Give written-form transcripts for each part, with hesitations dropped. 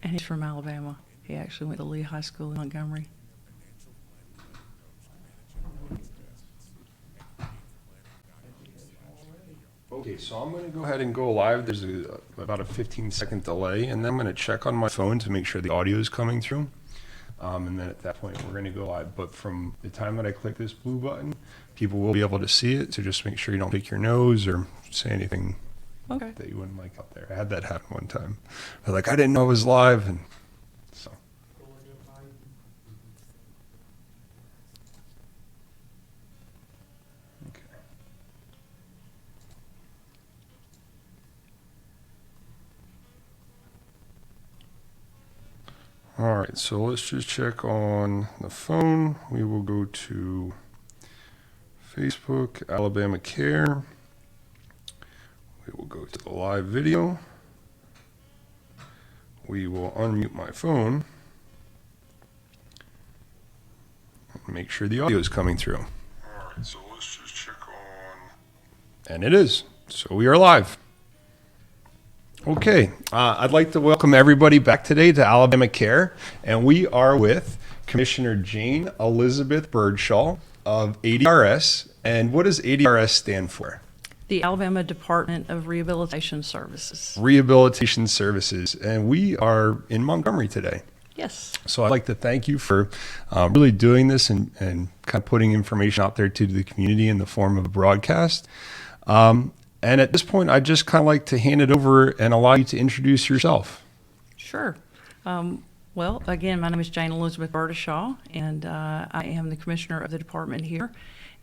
And he's from Alabama. He actually went to Lee High School in Montgomery. Okay, so I'm going to go ahead and go live. There's about a 15-second delay, and then I'm going to check on my phone to make sure the audio is coming through. And then at that point, we're going to go live. But from the time that I click this blue button, people will be able to see it. So just make sure you don't pick your nose or say anything that you wouldn't like out there. I had that happen one time. I was like, I didn't know I was live. And so. Okay. All right, so let's just check on the phone. We will go to Facebook, Alabama Care. We will go to the live video. We will unmute my phone and make sure the audio is coming through. All right, so let's just check on. And it is. So we are live. Okay, I'd like to welcome everybody back today to Alabama Care, and we are with Commissioner Jane Elizabeth BurdShaw of ADRS. And what does ADRS stand for? The Alabama Department of Rehabilitation Services. Rehabilitation Services, and we are in Montgomery today. Yes. So I'd like to thank you for really doing this and kind of putting information out there to the community in the form of a broadcast. And at this point, I'd just kind of like to hand it over and allow you to introduce yourself. Sure. Well, again, my name is Jane Elizabeth BurdShaw, and I am the commissioner of the department here.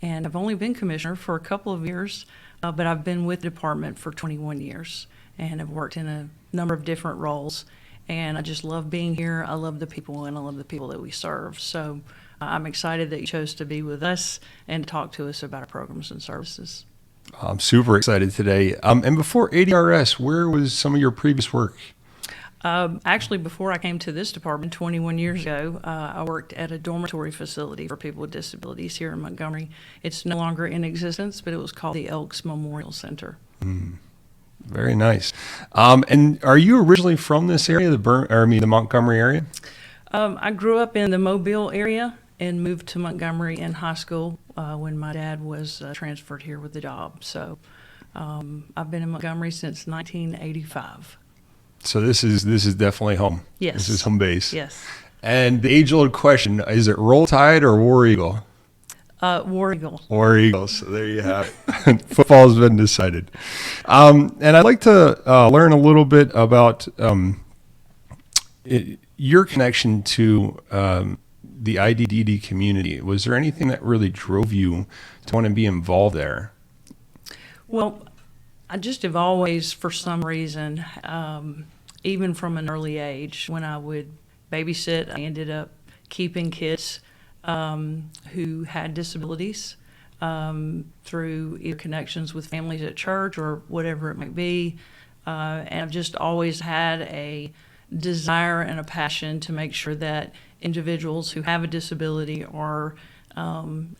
And I've only been commissioner for a couple of years, but I've been with the department for 21 years and have worked in a number of different roles. And I just love being here. I love the people, and I love the people that we serve. So I'm excited that you chose to be with us and to talk to us about our programs and services. I'm super excited today. And before ADRS, where was some of your previous work? Actually, before I came to this department 21 years ago, I worked at a dormitory facility for people with disabilities here in Montgomery. It's no longer in existence, but it was called the Elks Memorial Center. Very nice. And are you originally from this area, the Montgomery area? I grew up in the Mobile area and moved to Montgomery in high school when my dad was transferred here with the job. So I've been in Montgomery since 1985. So this is definitely home. Yes. This is home base. Yes. And the age-old question, is it Roll Tide or War Eagle? War Eagle. War Eagle. So there you have it. Football's been decided. And I'd like to learn a little bit about your connection to the IDDD community. Was there anything that really drove you to want to be involved there? Well, I just have always, for some reason, even from an early age, when I would babysit, I ended up keeping kids who had disabilities through either connections with families at church or whatever it might be. And I've just always had a desire and a passion to make sure that individuals who have a disability are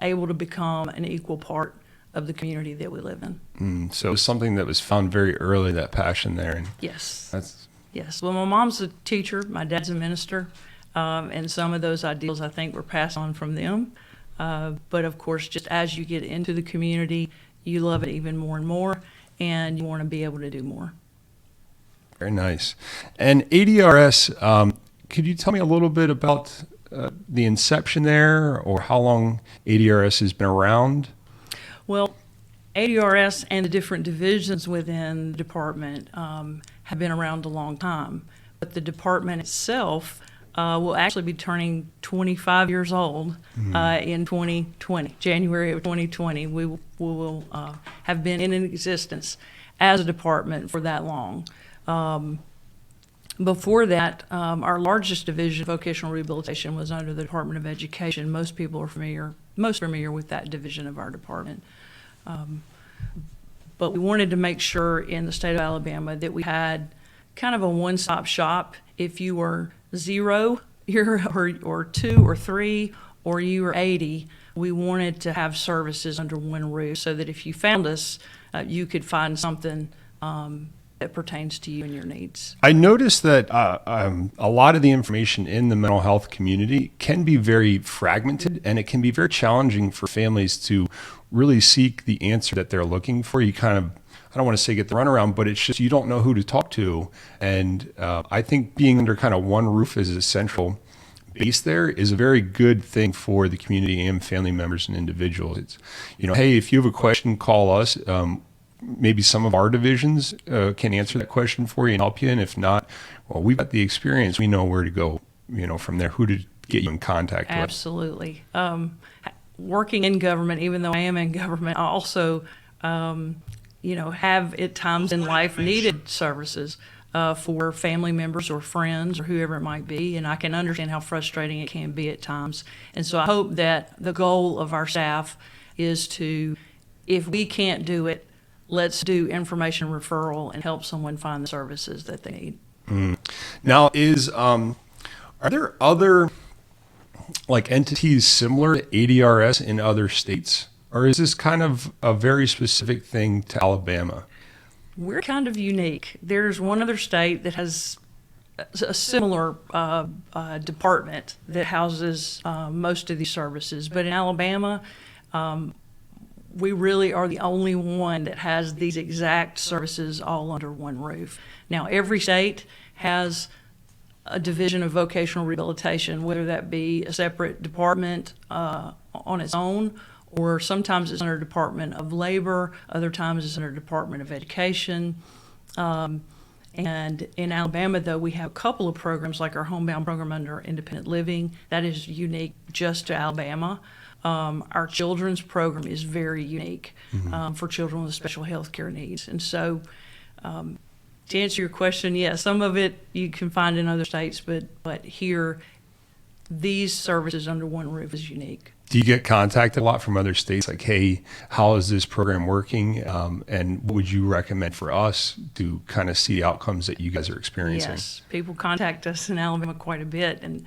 able to become an equal part of the community that we live in. So it was something that was found very early, that passion there. And yes. Yes. Well, my mom's a teacher, my dad's a minister, and some of those ideals I think were passed on from them. But of course, just as you get into the community, you love it even more and more, and you want to be able to do more. Very nice. And ADRS, could you tell me a little bit about the inception there, or how long ADRS has been around? Well, ADRS and the different divisions within the department have been around a long time, but the department itself will actually be turning 25 years old in 2020, January of 2020. We will have been in existence as a department for that long. Before that, our largest division, vocational rehabilitation, was under the Department of Education. Most people are most familiar with that division of our department. But we wanted to make sure in the state of Alabama that we had kind of a one-stop shop. If you were 0 or 2 or 3 or you were 80, we wanted to have services under one roof so that if you found us, you could find something that pertains to you and your needs. I noticed that a lot of the information in the mental health community can be very fragmented, and it can be very challenging for families to really seek the answer that they're looking for. You kind of, I don't want to say get the runaround, but it's just you don't know who to talk to. And I think being under kind of one roof as a central base there is a very good thing for the community and family members and individuals. It's, hey, if you have a question, call us. Maybe some of our divisions can answer that question for you and help you. And if not, well, we've got the experience. We know where to go, from there, who to get you in contact with. Absolutely. Working in government, even though I am in government, I also, have at times in life needed services for family members or friends or whoever it might be. And I can understand how frustrating it can be at times. And so I hope that the goal of our staff is to, if we can't do it, let's do information referral and help someone find the services that they need. Now, are there other entities similar to ADRS in other states, or is this kind of a very specific thing to Alabama? We're kind of unique. There's one other state that has a similar department that houses most of these services, but in Alabama, we really are the only one that has these exact services all under one roof. Now, every state has a division of vocational rehabilitation, whether that be a separate department on its own, or sometimes it's under Department of Labor, other times it's under Department of Education. And in Alabama, though, we have a couple of programs, like our homebound program under independent living. That is unique just to Alabama. Our children's program is very unique for children with special health care needs. And so to answer your question, yes, some of it you can find in other states, but here, these services under one roof is unique. Do you get contacted a lot from other states? Like, hey, how is this program working? And what would you recommend for us to kind of see the outcomes that you guys are experiencing? Yes, people contact us in Alabama quite a bit. And,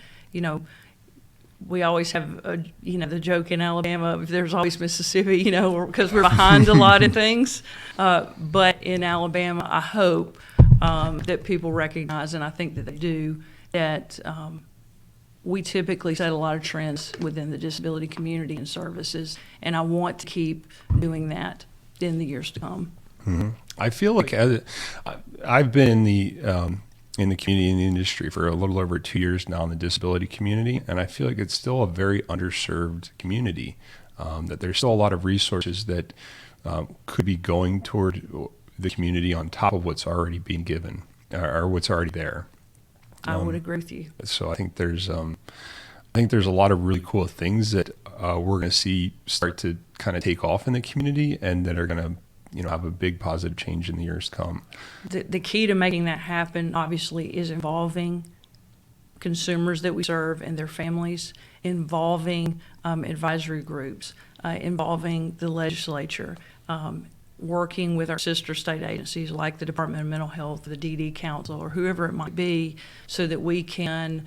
we always have, the joke in Alabama, there's always Mississippi, because we're behind a lot of things. But in Alabama, I hope that people recognize, and I think that they do, that we typically set a lot of trends within the disability community and services, and I want to keep doing that in the years to come. Mm-hmm. I feel like I've been in the community, in the industry for a little over 2 years now in the disability community, and I feel like it's still a very underserved community, that there's still a lot of resources that could be going toward the community on top of what's already being given or what's already there. I would agree with you. So I think there's a lot of really cool things that we're going to see start to kind of take off in the community, and that are going to have a big positive change in the years to come. The key to making that happen, obviously, is involving consumers that we serve and their families, involving advisory groups, involving the legislature, working with our sister state agencies like the Department of Mental Health, the DD Council, or whoever it might be, so that we can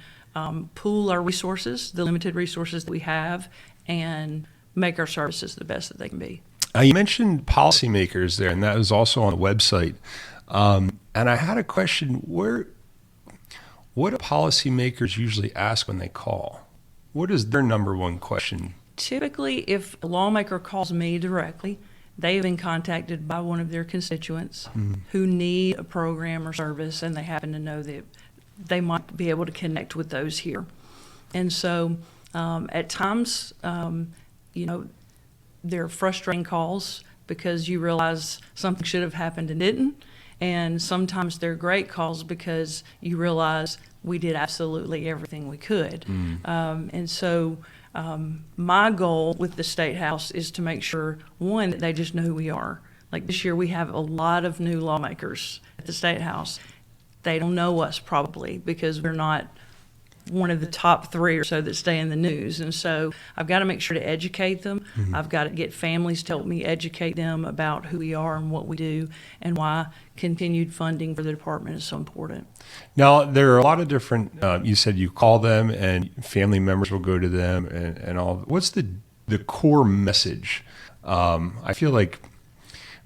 pool our resources, the limited resources that we have, and make our services the best that they can be. You mentioned policymakers there, and that was also on the website. And I had a question: what do policymakers usually ask when they call? What is their number one question? Typically, if a lawmaker calls me directly, they have been contacted by one of their constituents who need a program or service, and they happen to know that they might be able to connect with those here. And so at times, they're frustrating calls because you realize something should have happened and didn't. And sometimes they're great calls because you realize we did absolutely everything we could. And so my goal with the State House is to make sure, one, that they just know who we are. Like this year, we have a lot of new lawmakers at the State House. They don't know us probably because we're not one of the top 3 or so that stay in the news. And so I've got to make sure to educate them. I've got to get families to help me educate them about who we are and what we do and why continued funding for the department is so important. Now, there are a lot of different, you said you call them and family members will go to them and all. What's the core message? I feel like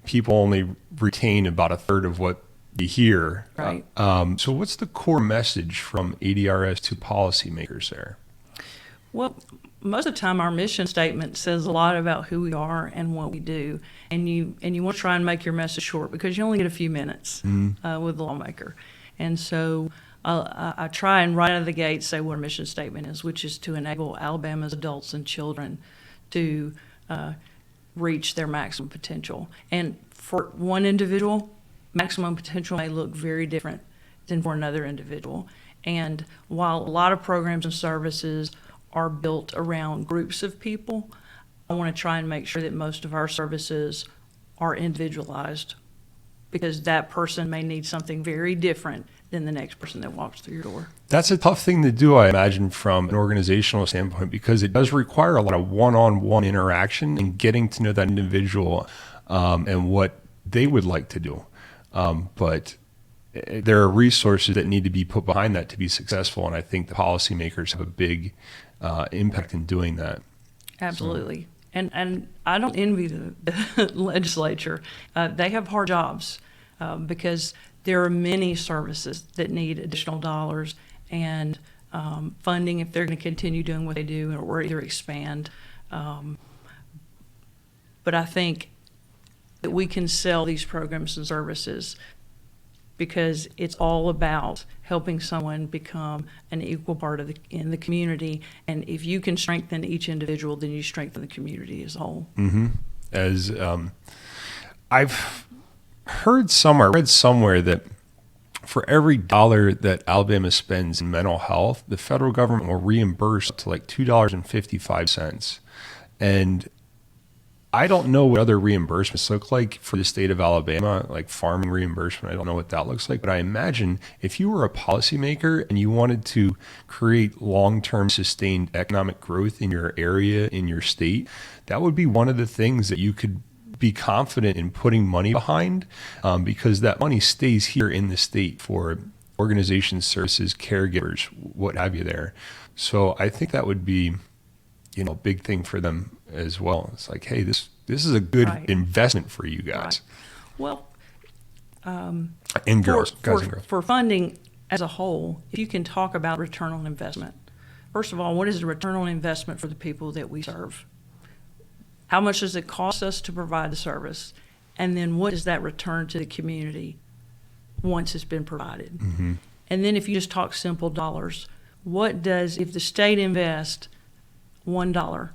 people only retain about a third of what you hear. Right. So what's the core message from ADRS to policymakers there? Well, most of the time our mission statement says a lot about who we are and what we do. And you want to try and make your message short because you only get a few minutes with the lawmaker. And so I try and right out of the gate say what our mission statement is, which is to enable Alabama's adults and children to reach their maximum potential. And for one individual, maximum potential may look very different than for another individual. And while a lot of programs and services are built around groups of people, I want to try and make sure that most of our services are individualized, because that person may need something very different than the next person that walks through your door. That's a tough thing to do, I imagine, from an organizational standpoint, because it does require a lot of one-on-one interaction and getting to know that individual and what they would like to do. But there are resources that need to be put behind that to be successful, and I think the policymakers have a big impact in doing that. Absolutely. So. And I don't envy the legislature. They have hard jobs because there are many services that need additional dollars and funding if they're going to continue doing what they do or either expand. But I think that we can sell these programs and services because it's all about helping someone become an equal part of in the community. And if you can strengthen each individual, then you strengthen the community as a whole. Mm-hmm. As I've read somewhere that for every dollar that Alabama spends in mental health, the federal government will reimburse up to like $2.55. And I don't know what other reimbursements look like for the state of Alabama, like farming reimbursement. I don't know what that looks like, but I imagine if you were a policymaker and you wanted to create long-term sustained economic growth in your area, in your state, that would be one of the things that you could be confident in putting money behind, because that money stays here in the state for organizations, services, caregivers, what have you there. So I think that would be, a big thing for them as well. It's like, hey, this is a good investment for you guys. Right. Well, and girls, guys and girls. For funding as a whole, if you can talk about return on investment. First of all, what is the return on investment for the people that we serve? How much does it cost us to provide the service? And then what is that return to the community once it's been provided? Mm-hmm. And then if you just talk simple dollars, if the state invests $1,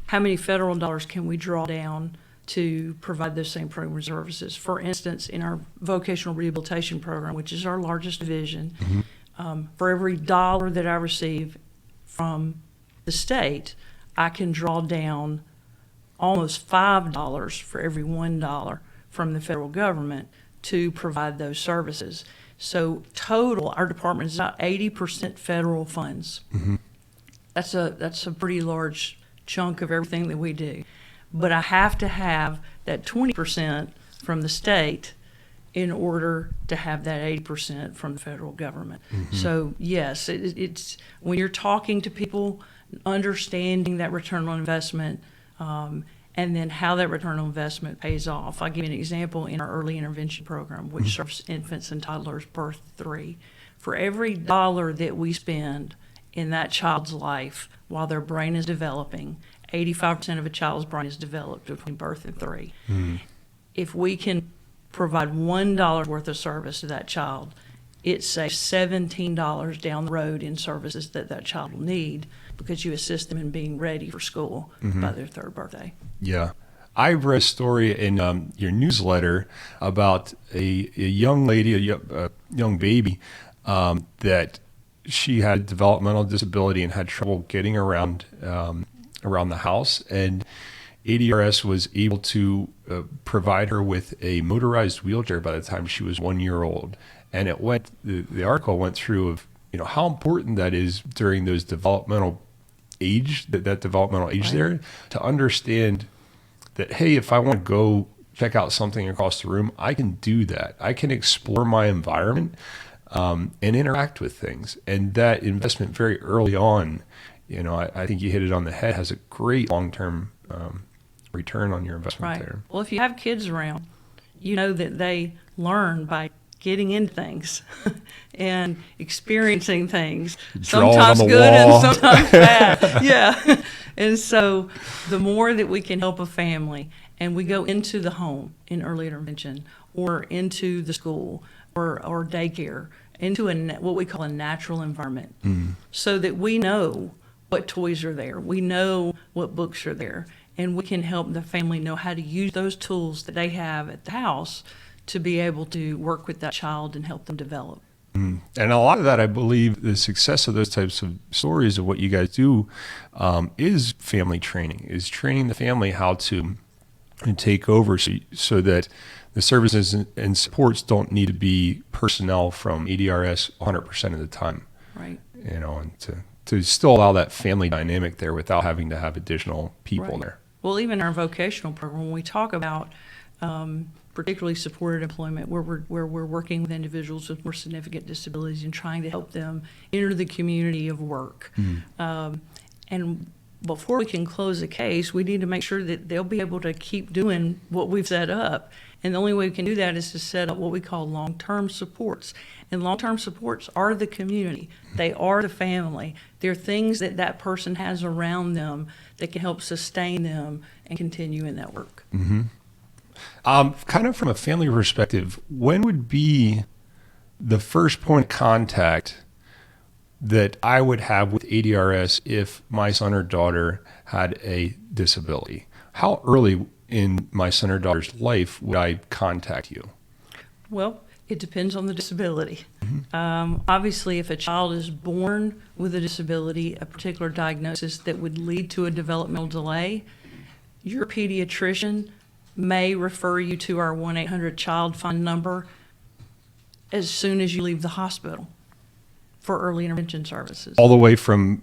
how many federal dollars can we draw down to provide those same program services? For instance, in our vocational rehabilitation program, which is our largest division, for every dollar that I receive from the state, I can draw down almost $5 for every $1 from the federal government to provide those services. So total, our department is about 80% federal funds. Mm-hmm. That's a pretty large chunk of everything that we do. But I have to have that 20% from the state in order to have that 80% from the federal government. Mm-hmm. So yes, it's when you're talking to people, understanding that return on investment, and then how that return on investment pays off. I'll give you an example in our early intervention program, which serves infants and toddlers birth 3. For every dollar that we spend in that child's life while their brain is developing, 85% of a child's brain is developed between birth and 3. Mm. If we can provide $1 worth of service to that child, it saves $17 down the road in services that child will need, because you assist them in being ready for school by their 3rd birthday. Yeah. I read a story in your newsletter about a young lady, a young baby, that she had a developmental disability and had trouble getting around the house, and ADRS was able to provide her with a motorized wheelchair by the time she was 1 year old. And the article went through of how important that is during those developmental age, that developmental age there, to understand that, hey, if I want to go check out something across the room, I can do that. I can explore my environment and interact with things. And that investment very early on, I think you hit it on the head, has a great long-term return on your investment there. Well, if you have kids around, you know that they learn by getting into things and experiencing things, sometimes good and sometimes bad. Yeah. And so the more that we can help a family, and we go into the home in early intervention or into the school or daycare, into what we call a natural environment, so that we know what toys are there, we know what books are there, and we can help the family know how to use those tools that they have at the house to be able to work with that child and help them develop. And a lot of that, I believe, the success of those types of stories of what you guys do is family training, is training the family how to take over so that the services and supports don't need to be personnel from ADRS 100% of the time. Right. You know, and to still allow that family dynamic there without having to have additional people Right. there. Well, even our vocational program, when we talk about particularly supported employment, where we're working with individuals with more significant disabilities and trying to help them enter the community of work. And before we can close a case, we need to make sure that they'll be able to keep doing what we've set up. And the only way we can do that is to set up what we call long-term supports. And long-term supports are the community. They are the family. They're things that that person has around them that can help sustain them and continue in that work. Kind of from a family perspective, when would be the first point of contact that I would have with ADRS if my son or daughter had a disability? How early in my son or daughter's life would I contact you? Well, it depends on the disability. Obviously, if a child is born with a disability, a particular diagnosis that would lead to a developmental delay, your pediatrician may refer you to our 1-800-CHILD-FIND number as soon as you leave the hospital for early intervention services. All the way from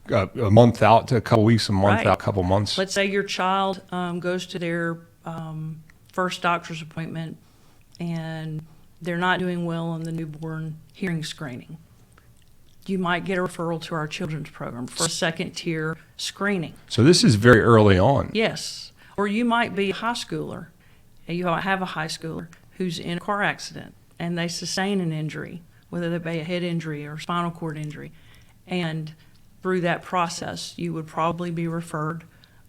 a month out to a couple weeks, a month Right. out, a couple months. Let's say your child goes to their first doctor's appointment and they're not doing well on the newborn hearing screening. You might get a referral to our children's program for a second-tier screening. So this is very early on. Yes. Or you might be a high schooler, and you have a high schooler who's in a car accident, and they sustain an injury, whether they be a head injury or spinal cord injury. And through that process, you would probably be referred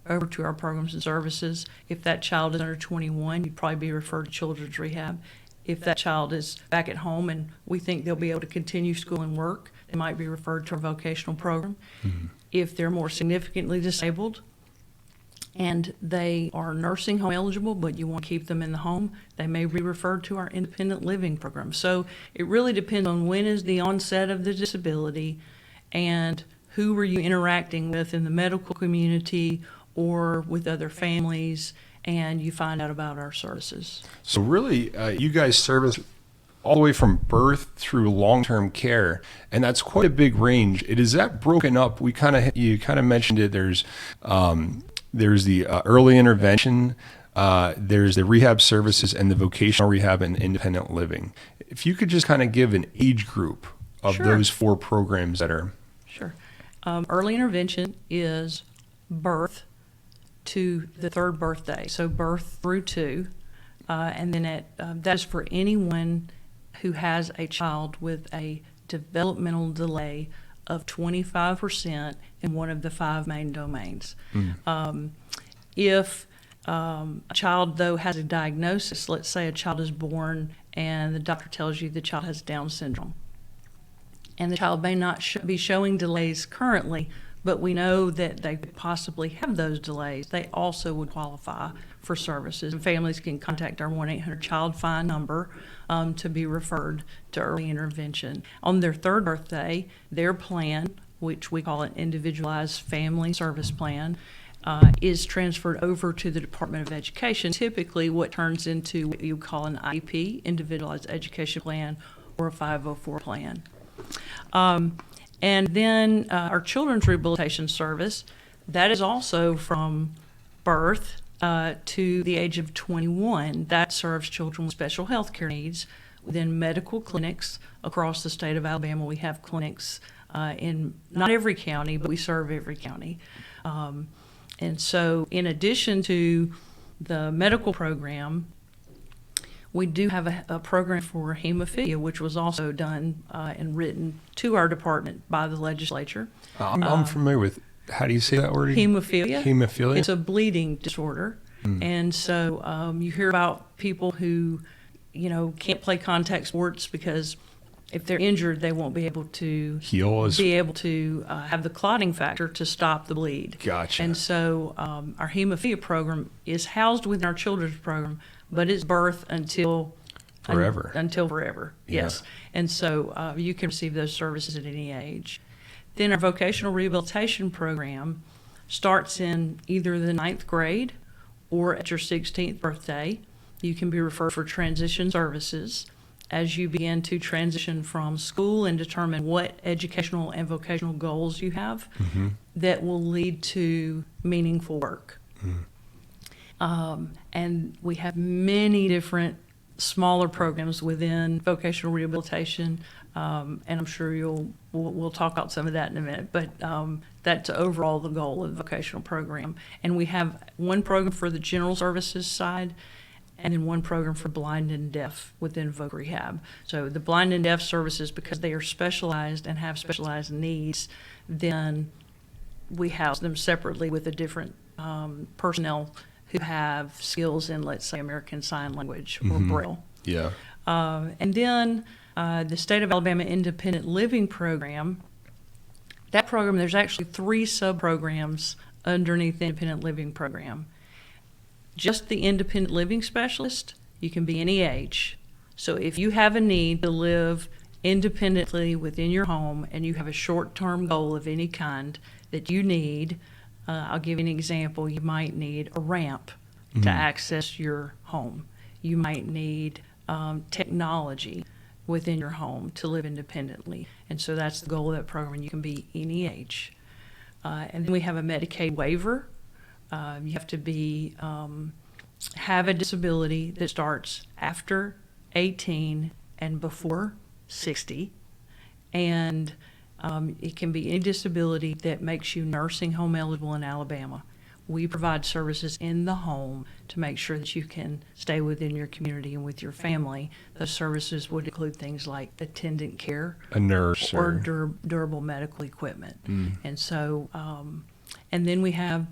over to our programs and services. If that child is under 21, you'd probably be referred to children's rehab. If that child is back at home and we think they'll be able to continue school and work, they might be referred to our vocational program. If they're more significantly disabled and they are nursing home eligible, but you want to keep them in the home, they may be referred to our independent living program. So it really depends on when is the onset of the disability and who were you interacting with in the medical community or with other families, and you find out about our services. So really, you guys service all the way from birth through long-term care, and that's quite a big range. Is that broken up? You kind of mentioned it. There's the early intervention, there's the rehab services, and the vocational rehab and independent living. If you could just kind of give an age group of Sure. those four programs that are. Sure. Early intervention is birth to the third birthday, so birth through 2, and then that is for anyone who has a child with a developmental delay of 25% in one of the 5 main domains. If a child, though, has a diagnosis, let's say a child is born and the doctor tells you the child has Down syndrome, and the child may not be showing delays currently, but we know that they could possibly have those delays, they also would qualify for services. And families can contact our 1-800-CHILD-FIND number to be referred to early intervention. On their third birthday, their plan, which we call an individualized family service plan, is transferred over to the Department of Education, typically what turns into what you call an IEP, Individualized Education Plan, or a 504 plan. And then our children's rehabilitation service, that is also from birth to the age of 21. That serves children with special health care needs within medical clinics across the state of Alabama. We have clinics in not every county, but we serve every county. And so in addition to the medical program, we do have a program for hemophilia, which was also done and written to our department by the legislature. I'm familiar with, how do you say that word? Hemophilia. Hemophilia? It's a bleeding disorder. And so you hear about people who, can't play contact sports because if they're injured, they won't be able to have the clotting factor to stop the bleed. Gotcha. And so our hemophilia program is housed within our children's program, but it's birth until forever. Until forever, Yeah. yes. And so you can receive those services at any age. Then our vocational rehabilitation program starts in either the 9th grade or at your 16th birthday. You can be referred for transition services as you begin to transition from school and determine what educational and vocational goals you have that will lead to meaningful work. And we have many different smaller programs within vocational rehabilitation, and I'm sure we'll talk about some of that in a minute, but that's overall the goal of the vocational program. And we have one program for the general services side, and then one program for blind and deaf within Voc Rehab. So the blind and deaf services, because they are specialized and have specialized needs, then we house them separately with a different personnel who have skills in, let's say, American Sign Language or Braille. Yeah. And then the State of Alabama Independent Living Program, that program, there's actually 3 sub-programs underneath the Independent Living Program. Just the independent living specialist, you can be any age. So if you have a need to live independently within your home and you have a short-term goal of any kind that you need, I'll give you an example. You might need a ramp to access your home. You might need technology within your home to live independently. And so that's the goal of that program. You can be any age. And then we have a Medicaid waiver. You have to be have a disability that starts after 18 and before 60, and it can be any disability that makes you nursing home eligible in Alabama. We provide services in the home to make sure that you can stay within your community and with your family. Those services would include things like attendant care, A nurse, or durable medical equipment. And so, and then we have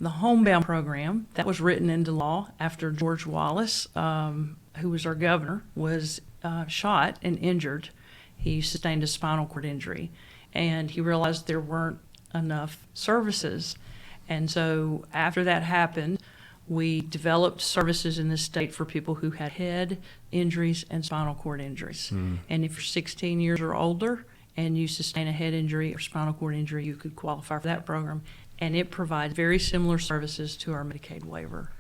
the homebound program that was written into law after George Wallace, who was our governor, was shot and injured. He sustained a spinal cord injury, and he realized there weren't enough services. And so after that happened, we developed services in the state for people who had head injuries and spinal cord injuries. And if you're 16 years or older and you sustain a head injury or spinal cord injury, you could qualify for that program. And it provides very similar services to our Medicaid waiver.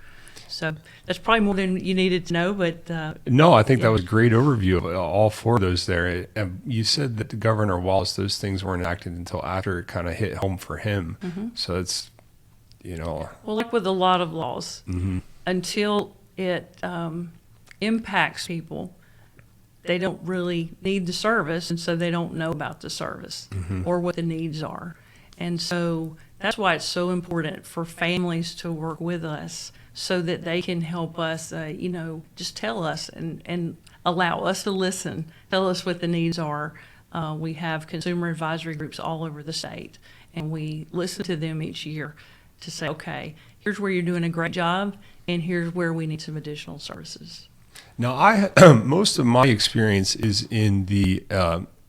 So that's probably more than you needed to know, but... No, I think that was a great overview of all 4 of those there. You said that the Governor Wallace, those things weren't enacted until after it kind of hit home for him. So it's, Well, like with a lot of laws, until it impacts people, they don't really need the service, and so they don't know about the service or what the needs are. And so that's why it's so important for families to work with us so that they can help us, just tell us and allow us to listen, tell us what the needs are. We have consumer advisory groups all over the state, and we listen to them each year to say, okay, here's where you're doing a great job, and here's where we need some additional services. Now, most of my experience is in the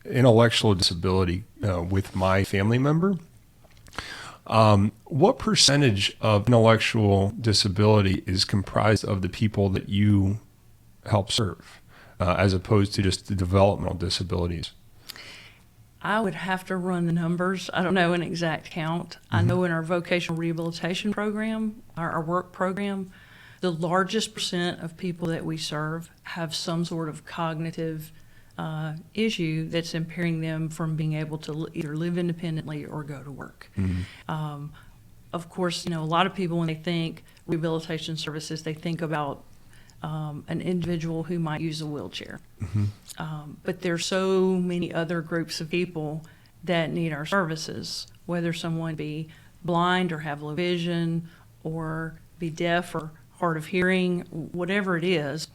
intellectual disability with my family member. What percentage of intellectual disability is comprised of the people that you help serve, as opposed to just the developmental disabilities? I would have to run the numbers. I don't know an exact count. I know in our vocational rehabilitation program, our work program, the largest percent of people that we serve have some sort of cognitive issue that's impairing them from being able to either live independently or go to work. Of course, a lot of people, when they think rehabilitation services, they think about an individual who might use a wheelchair. But there's so many other groups of people that need our services, whether someone be blind or have low vision or be deaf or hard of hearing, whatever it is.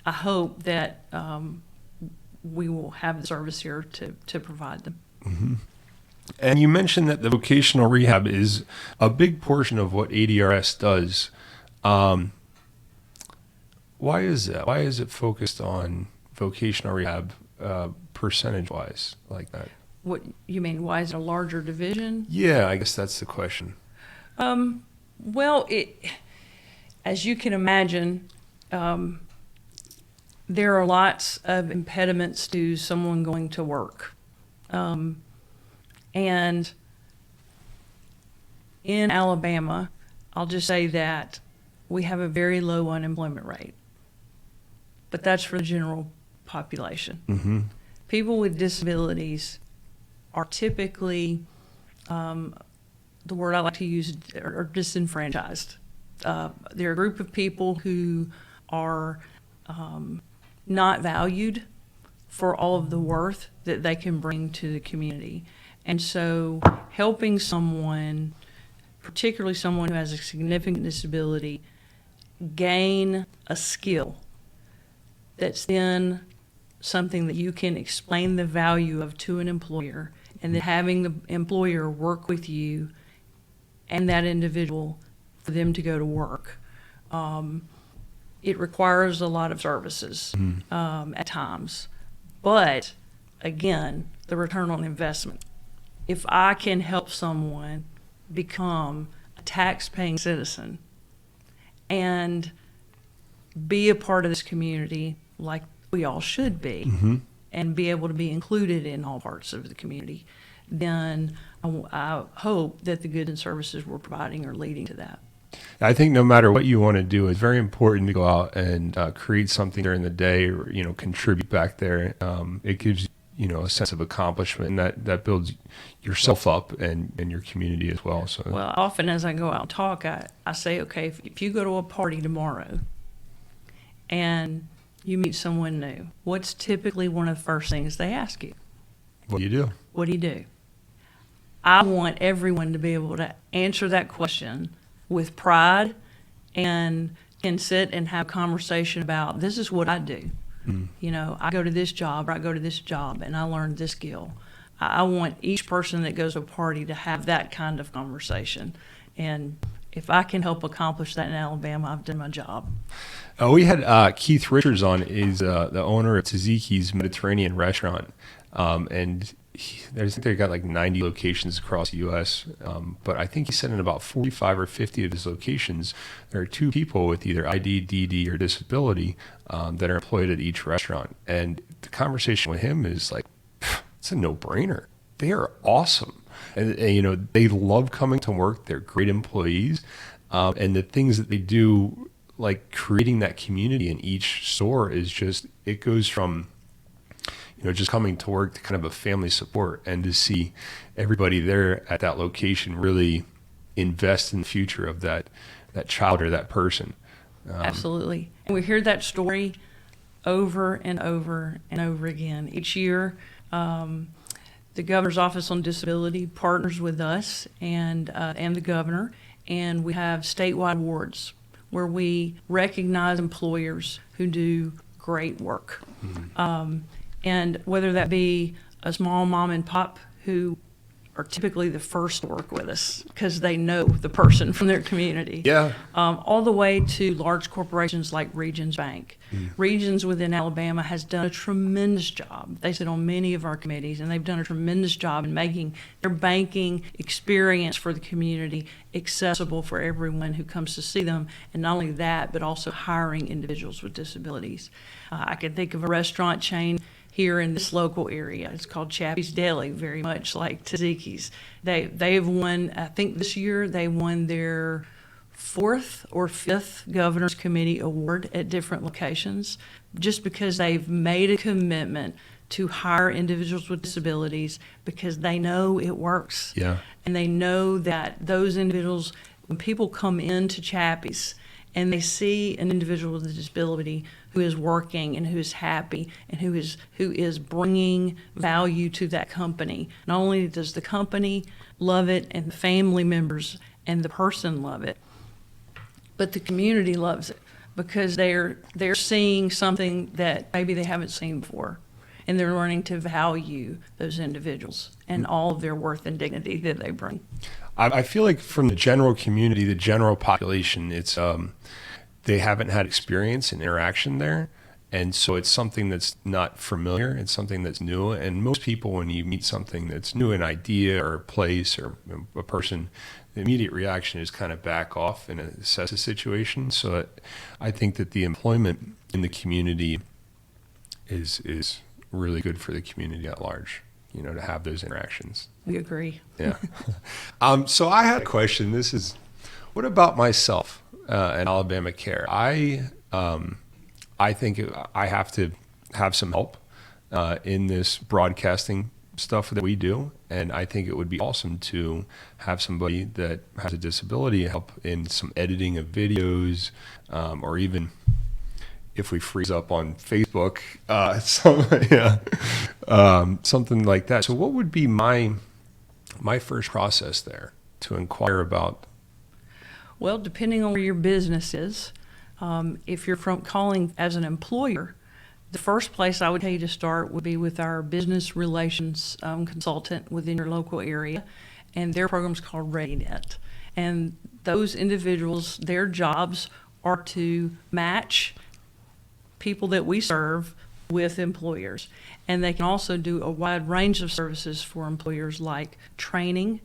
I hope that we will have the service here to provide them. Mm-hmm. And you mentioned that the vocational rehab is a big portion of what ADRS does. Why is that? Why is it focused on vocational rehab percentage-wise like that? What you mean? Why is it a larger division? Yeah, I guess that's the question. Well, as you can imagine, there are lots of impediments to someone going to work. And in Alabama, I'll just say that we have a very low unemployment rate. But that's for the general population. Mm-hmm. People with disabilities are typically, the word I like to use, are disenfranchised. They're a group of people who are not valued for all of the worth that they can bring to the community. And so helping someone, particularly someone who has a significant disability, gain a skill that's then something that you can explain the value of to an employer, and then having the employer work with you and that individual for them to go to work. It requires a lot of services at times. But again, the return on investment. If I can help someone become a tax-paying citizen and be a part of this community like we all should be, and be able to be included in all parts of the community, then I hope that the goods and services we're providing are leading to that. I think no matter what you want to do, it's very important to go out and create something during the day, or contribute back there. It gives a sense of accomplishment, and that builds yourself up and your community as well. So, well, often as I go out and talk, I say, okay, if you go to a party tomorrow and you meet someone new, what's typically one of the first things they ask you? What do you do? What do you do? I want everyone to be able to answer that question with pride and can sit and have a conversation about, this is what I do. I go to this job, or I go to this job, and I learned this skill. I want each person that goes to a party to have that kind of conversation. And if I can help accomplish that in Alabama, I've done my job. We had Keith Richards on. He's the owner of Tzatziki's Mediterranean restaurant. And I think they've got like 90 locations across the U.S., but I think he said in about 45 or 50 of his locations, there are 2 people with either ID, DD, or disability that are employed at each restaurant. And the conversation with him is like, it's a no-brainer. They are awesome. And they love coming to work. They're great employees. And the things that they do, like creating that community in each store, is just, it goes from just coming to work to kind of a family support, and to see everybody there at that location really invest in the future of that child or that person. Absolutely. And we hear that story over and over and over again. Each year, the Governor's Office on Disability partners with us and the governor, and we have statewide awards where we recognize employers who do great work. And whether that be a small mom and pop who are typically the first to work with us because they know the person from their community, all the way to large corporations like Regions Bank. Regions within Alabama has done a tremendous job. They sit on many of our committees, and they've done a tremendous job in making their banking experience for the community accessible for everyone who comes to see them. And not only that, but also hiring individuals with disabilities. I can think of a restaurant chain here in this local area. It's called Chappie's Deli, very much like Tzatziki's. They've won, I think this year, they won their 4th or 5th Governor's Committee Award at different locations, just because they've made a commitment to hire individuals with disabilities because they know it works. And they know that those individuals, when people come into Chappie's and they see an individual with a disability who is working and who is happy and who is bringing value to that company, not only does the company love it and the family members and the person love it, but the community loves it, because they're seeing something that maybe they haven't seen before, and they're learning to value those individuals and all of their worth and dignity that they bring. I feel like from the general community, the general population, it's they haven't had experience and interaction there. And so it's something that's not familiar. It's something that's new. And most people, when you meet something that's new, an idea or a place or a person, the immediate reaction is kind of back off and assess the situation. So I think that the employment in the community is really good for the community at large, to have those interactions. We agree. Yeah. So I had a question. What about myself and Alabama Care? I think I have to have some help in this broadcasting stuff that we do. And I think it would be awesome to have somebody that has a disability help in some editing of videos, or even if we freeze up on Facebook, something like that. So what would be my first process there to inquire about? Well, depending on where your business is, if you're calling as an employer, the first place I would tell you to start would be with our business relations consultant within your local area, and their program's called ReadyNet. And those individuals, their jobs are to match people that we serve with employers. And they can also do a wide range of services for employers, like training,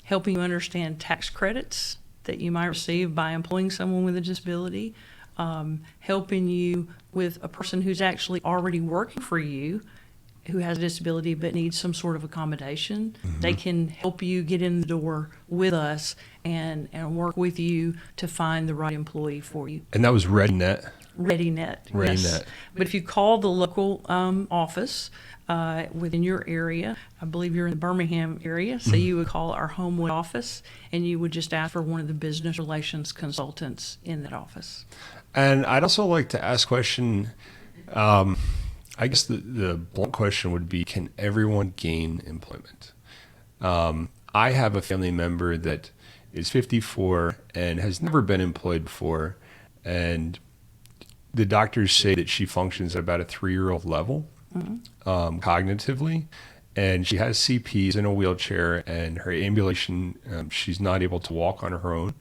helping you understand tax credits that you might receive by employing someone with a disability, helping you with a person who's actually already working for you who has a disability but needs some sort of accommodation. They can help you get in the door with us and work with you to find the right employee for you. And that was ReadyNet? ReadyNet. ReadyNet. Yes. But if you call the local office within your area, I believe you're in the Birmingham area, so you would call our Homewood office, and you would just ask for one of the business relations consultants in that office. And I'd also like to ask a question. I guess the blunt question would be, can everyone gain employment? I have a family member that is 54 and has never been employed before, and the doctors say that she functions at about a 3-year-old level cognitively, and she has CPs in a wheelchair, and her ambulation, she's not able to walk on her own.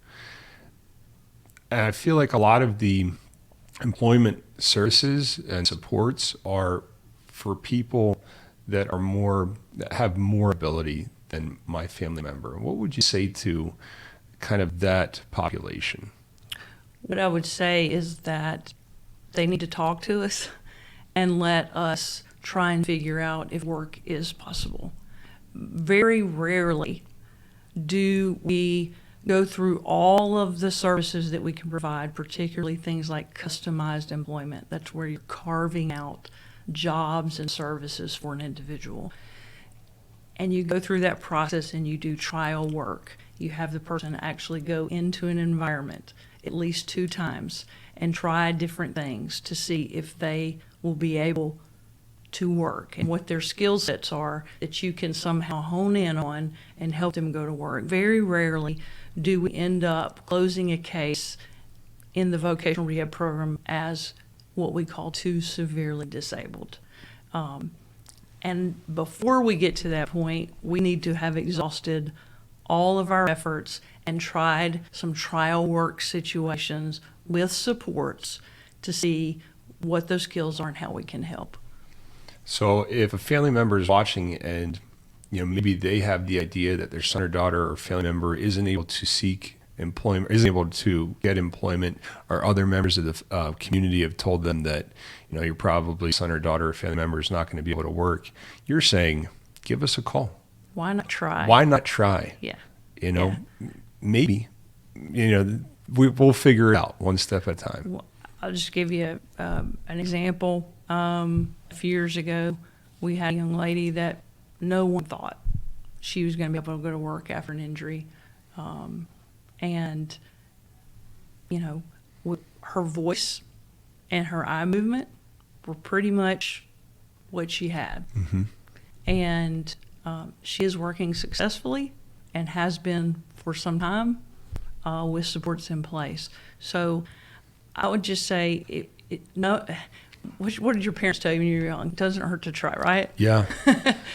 And I feel like a lot of the employment services and supports are for people that have more ability than my family member. What would you say to kind of that population? What I would say is that they need to talk to us and let us try and figure out if work is possible. Very rarely do we go through all of the services that we can provide, particularly things like customized employment. That's where you're carving out jobs and services for an individual. And you go through that process and you do trial work. You have the person actually go into an environment at least 2 times and try different things to see if they will be able to work and what their skill sets are that you can somehow hone in on and help them go to work. Very rarely do we end up closing a case in the vocational rehab program as what we call too severely disabled. And before we get to that point, we need to have exhausted all of our efforts and tried some trial work situations with supports to see what those skills are and how we can help. So if a family member is watching and maybe they have the idea that their son or daughter or family member isn't able to seek employment, isn't able to get employment, or other members of the community have told them that your probably son or daughter or family member is not going to be able to work, you're saying, give us a call. Why not try? Why not try? Yeah. Maybe, we'll figure it out one step at a time. Well, I'll just give you an example. A few years ago, we had a young lady that no one thought she was going to be able to go to work after an injury. And her voice and her eye movement were pretty much what she had. And she is working successfully and has been for some time with supports in place. So I would just say, no. What did your parents tell you when you were young? It doesn't hurt to try, right? Yeah.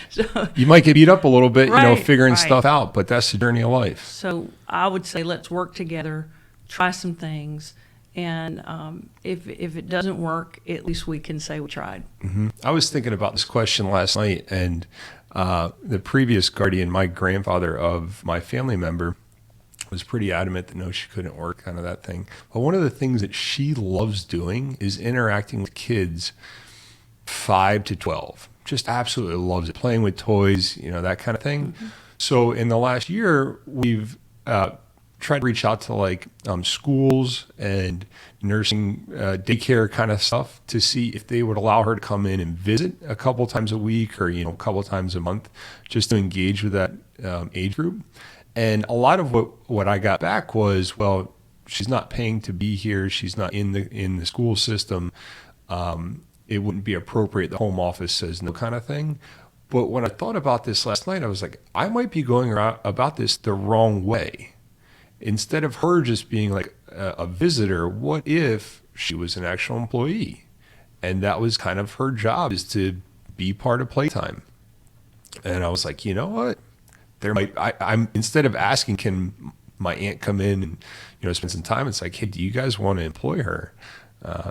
So, You might get beat up a little bit, Right, figuring right. stuff out, but that's the journey of life. so I would say let's work together, try some things, and if it doesn't work, at least we can say we tried. I was thinking about this question last night, and the previous guardian, my grandfather of my family member, was pretty adamant that no, she couldn't work, kind of that thing. But one of the things that she loves doing is interacting with kids 5 to 12. Just absolutely loves it. Playing with toys, that kind of thing. So in the last year, we've tried to reach out to schools and nursing daycare kind of stuff to see if they would allow her to come in and visit a couple times a week or, a couple times a month, just to engage with that age group. And a lot of what I got back was, well, she's not paying to be here. She's not in the school system. It wouldn't be appropriate. The home office says no, kind of thing. But when I thought about this last night, I was like, I might be going about this the wrong way. Instead of her just being like a visitor, what if she was an actual employee? And that was kind of her job, is to be part of playtime. And I was like, you know what? I'm instead of asking, can my aunt come in and spend some time, it's like, hey, do you guys want to employ her?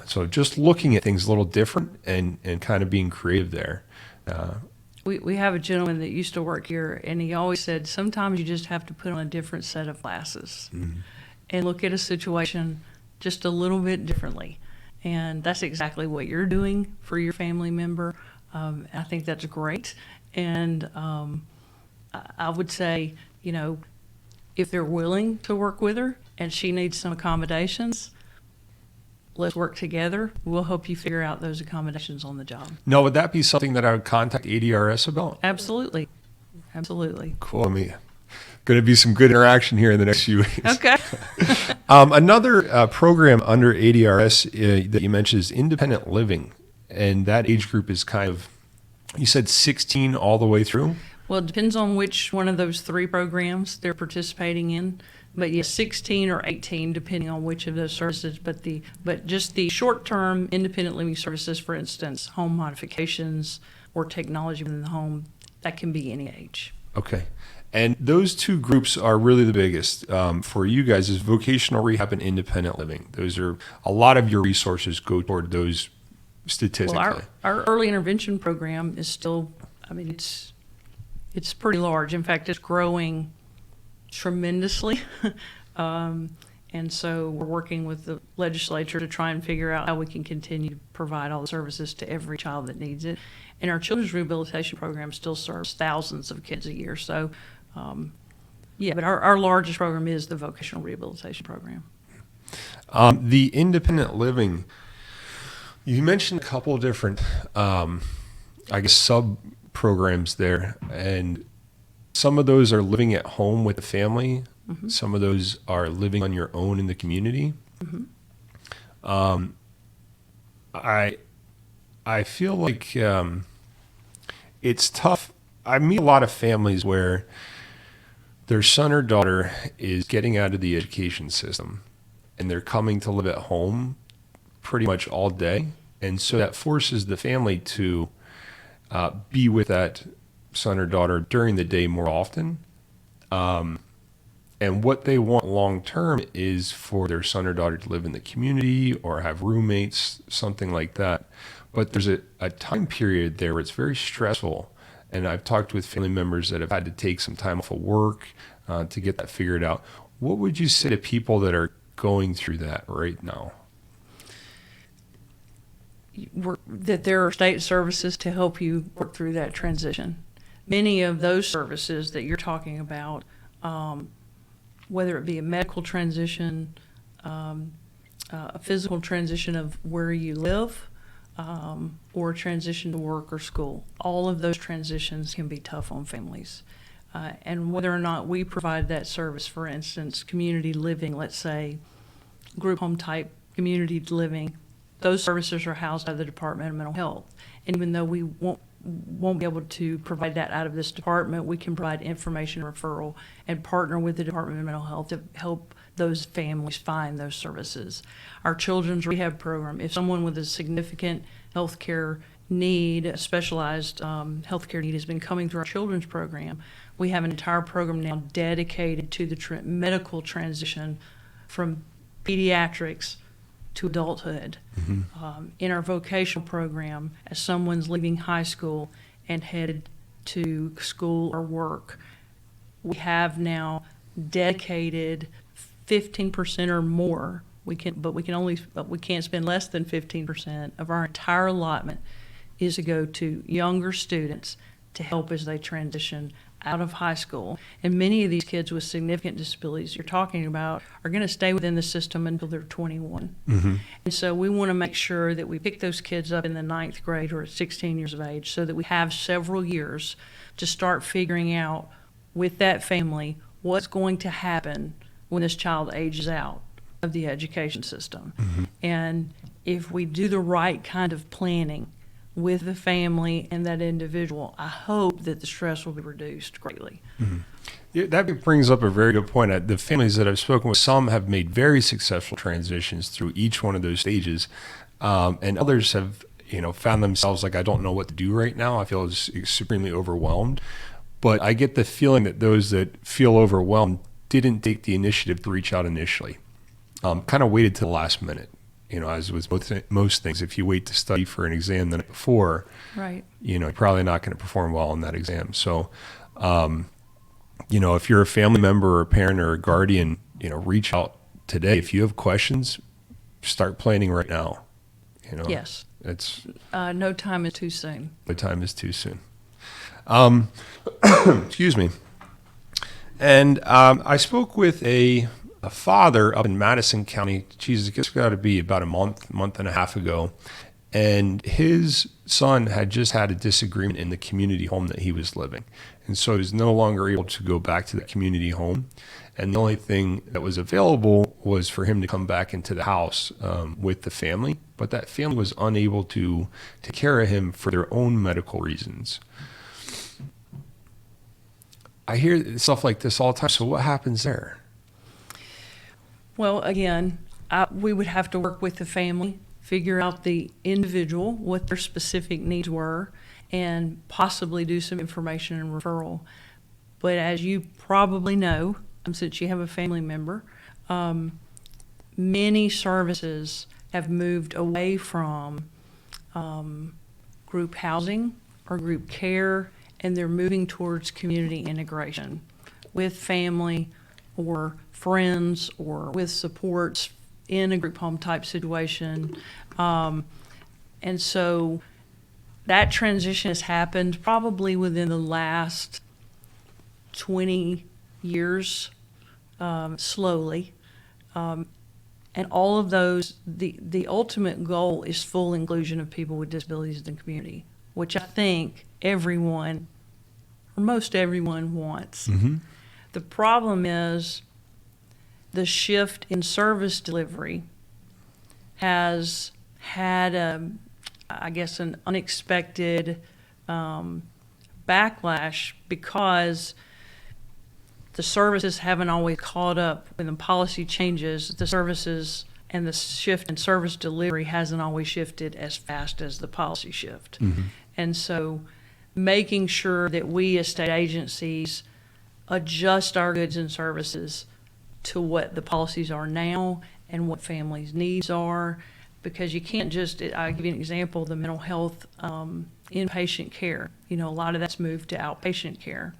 So just looking at things a little different and kind of being creative there. We have a gentleman that used to work here, and he always said, sometimes you just have to put on a different set of glasses and look at a situation just a little bit differently. And that's exactly what you're doing for your family member. I think that's great. And I would say, if they're willing to work with her and she needs some accommodations, let's work together. We'll help you figure out those accommodations on the job. Now, would that be something that I would contact ADRS about? Absolutely. Absolutely. Cool. Going to be some good interaction here in the next few weeks. Okay. Another program under ADRS that you mentioned is independent living. And that age group is kind of, you said 16 all the way through? Well, it depends on which one of those three programs they're participating in. But yes, 16 or 18, depending on which of those services. But just the short-term independent living services, for instance, home modifications or technology within the home, that can be any age. Okay. And those two groups are really the biggest for you guys, is vocational rehab and independent living. Those are, a lot of your resources go toward those statistically. Well, our early intervention program is still, it's pretty large. In fact, it's growing tremendously. And so we're working with the legislature to try and figure out how we can continue to provide all the services to every child that needs it. And our children's rehabilitation program still serves thousands of kids a year. So, but our largest program is the vocational rehabilitation program. The independent living, you mentioned a couple of different, sub-programs there. And some of those are living at home with the family. Mm-hmm. Some of those are living on your own in the community. Mm-hmm. I feel like it's tough. I meet a lot of families where their son or daughter is getting out of the education system and they're coming to live at home pretty much all day. And so that forces the family to be with that son or daughter during the day more often. And what they want long term is for their son or daughter to live in the community or have roommates, something like that. But there's a time period there where it's very stressful. And I've talked with family members that have had to take some time off of work to get that figured out. What would you say to people that are going through that right now? That there are state services to help you work through that transition. Many of those services that you're talking about, whether it be a medical transition, a physical transition of where you live, or a transition to work or school, all of those transitions can be tough on families. And whether or not we provide that service, for instance, community living, let's say, group home type community living, those services are housed by the Department of Mental Health. And even though we won't be able to provide that out of this department. We can provide information referral and partner with the Department of Mental Health to help those families find those services. Our children's rehab program, if someone with a significant healthcare need, a specialized healthcare need has been coming through our children's program, we have an entire program now dedicated to the medical transition from pediatrics to adulthood. In our vocational program, as someone's leaving high school and headed to school or work, we have now dedicated 15% or more. We can't spend less than 15% of our entire allotment is to go to younger students to help as they transition out of high school. And many of these kids with significant disabilities you're talking about are going to stay within the system until they're 21. And so we want to make sure that we pick those kids up in the 9th grade or at 16 years of age so that we have several years to start figuring out with that family what's going to happen when this child ages out of the education system. And if we do the right kind of planning with the family and that individual, I hope that the stress will be reduced greatly. Yeah, that brings up a very good point. The families that I've spoken with, some have made very successful transitions through each one of those stages, and others have, found themselves like, I don't know what to do right now. I feel supremely overwhelmed. But I get the feeling that those that feel overwhelmed didn't take the initiative to reach out initially, kind of waited to the last minute. As with most things, if you wait to study for an exam the night before, right, you're probably not going to perform well in that exam. So, if you're a family member or a parent or a guardian, reach out today. If you have questions, start planning right now. Yes. It's no time is too soon. No time is too soon. Excuse me. And I spoke with a father up in Madison County. Jesus, it's got to be about a month and a half ago. And his son had just had a disagreement in the community home that he was living. And so he was no longer able to go back to the community home. And the only thing that was available was for him to come back into the house with the family. But that family was unable to take care of him for their own medical reasons. I hear stuff like this all the time. So what happens there? Well, again, we would have to work with the family, figure out the individual, what their specific needs were, and possibly do some information and referral. But as you probably know, since you have a family member, many services have moved away from group housing or group care, and they're moving towards community integration with family or friends or with supports in a group home type situation. And so that transition has happened probably within the last 20 years, slowly. And all of those, the ultimate goal is full inclusion of people with disabilities in the community, which I think everyone, or most everyone, wants. The problem is the shift in service delivery has had, an unexpected backlash because the services haven't always caught up. When the policy changes, the services and the shift in service delivery hasn't always shifted as fast as the policy shift. And so making sure that we as state agencies adjust our goods and services to what the policies are now and what families' needs are, because you can't just, I'll give you an example, the mental health inpatient care. A lot of that's moved to outpatient care.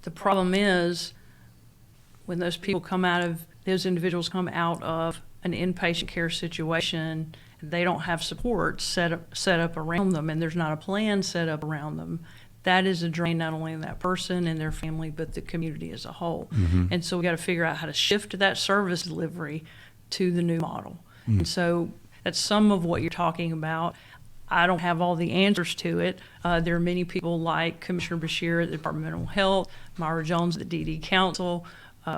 The problem is when those individuals come out of an inpatient care situation, they don't have support set up around them, and there's not a plan set up around them. That is a drain not only on that person and their family, but the community as a whole. And so we got to figure out how to shift that service delivery to the new model. And so that's some of what you're talking about. I don't have all the answers to it. There are many people like Commissioner Bashir at the Department of Mental Health, Myra Jones at the DD Council,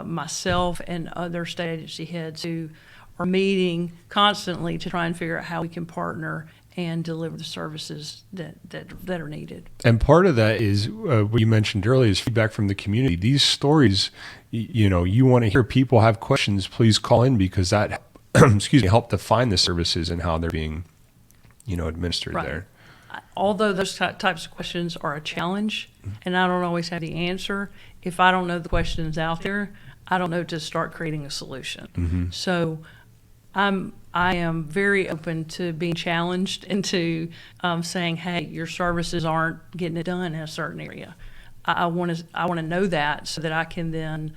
myself, and other state agency heads who are meeting constantly to try and figure out how we can partner and deliver the services that are needed. And part of that is what you mentioned earlier is feedback from the community. These stories, you want to hear people have questions, please call in, because that, help define the services and how they're being, administered Right. there. Although those types of questions are a challenge, and I don't always have the answer, if I don't know the questions out there, I don't know to start creating a solution. Mm-hmm. So I am very open to being challenged into saying, hey, your services aren't getting it done in a certain area. I want to know that so that I can then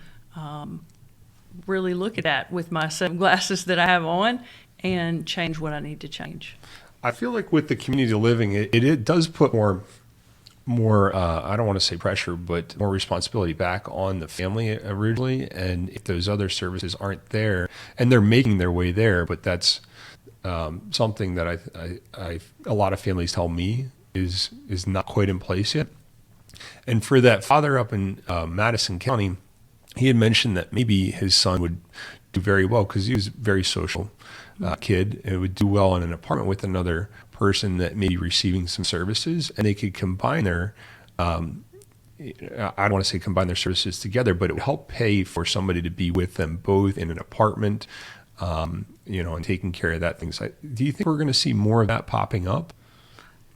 really look at that with my set of glasses that I have on and change what I need to change. I feel like with the community living, it does put more I don't want to say pressure, but more responsibility back on the family originally. And if those other services aren't there, and they're making their way there, but that's something that a lot of families tell me is not quite in place yet. And for that father up in Madison County, he had mentioned that maybe his son would do very well because he was a very social kid. It would do well in an apartment with another person that may be receiving some services, and they could combine their, I don't want to say combine their services together, but it would help pay for somebody to be with them both in an apartment, and taking care of that things. Do you think we're going to see more of that popping up?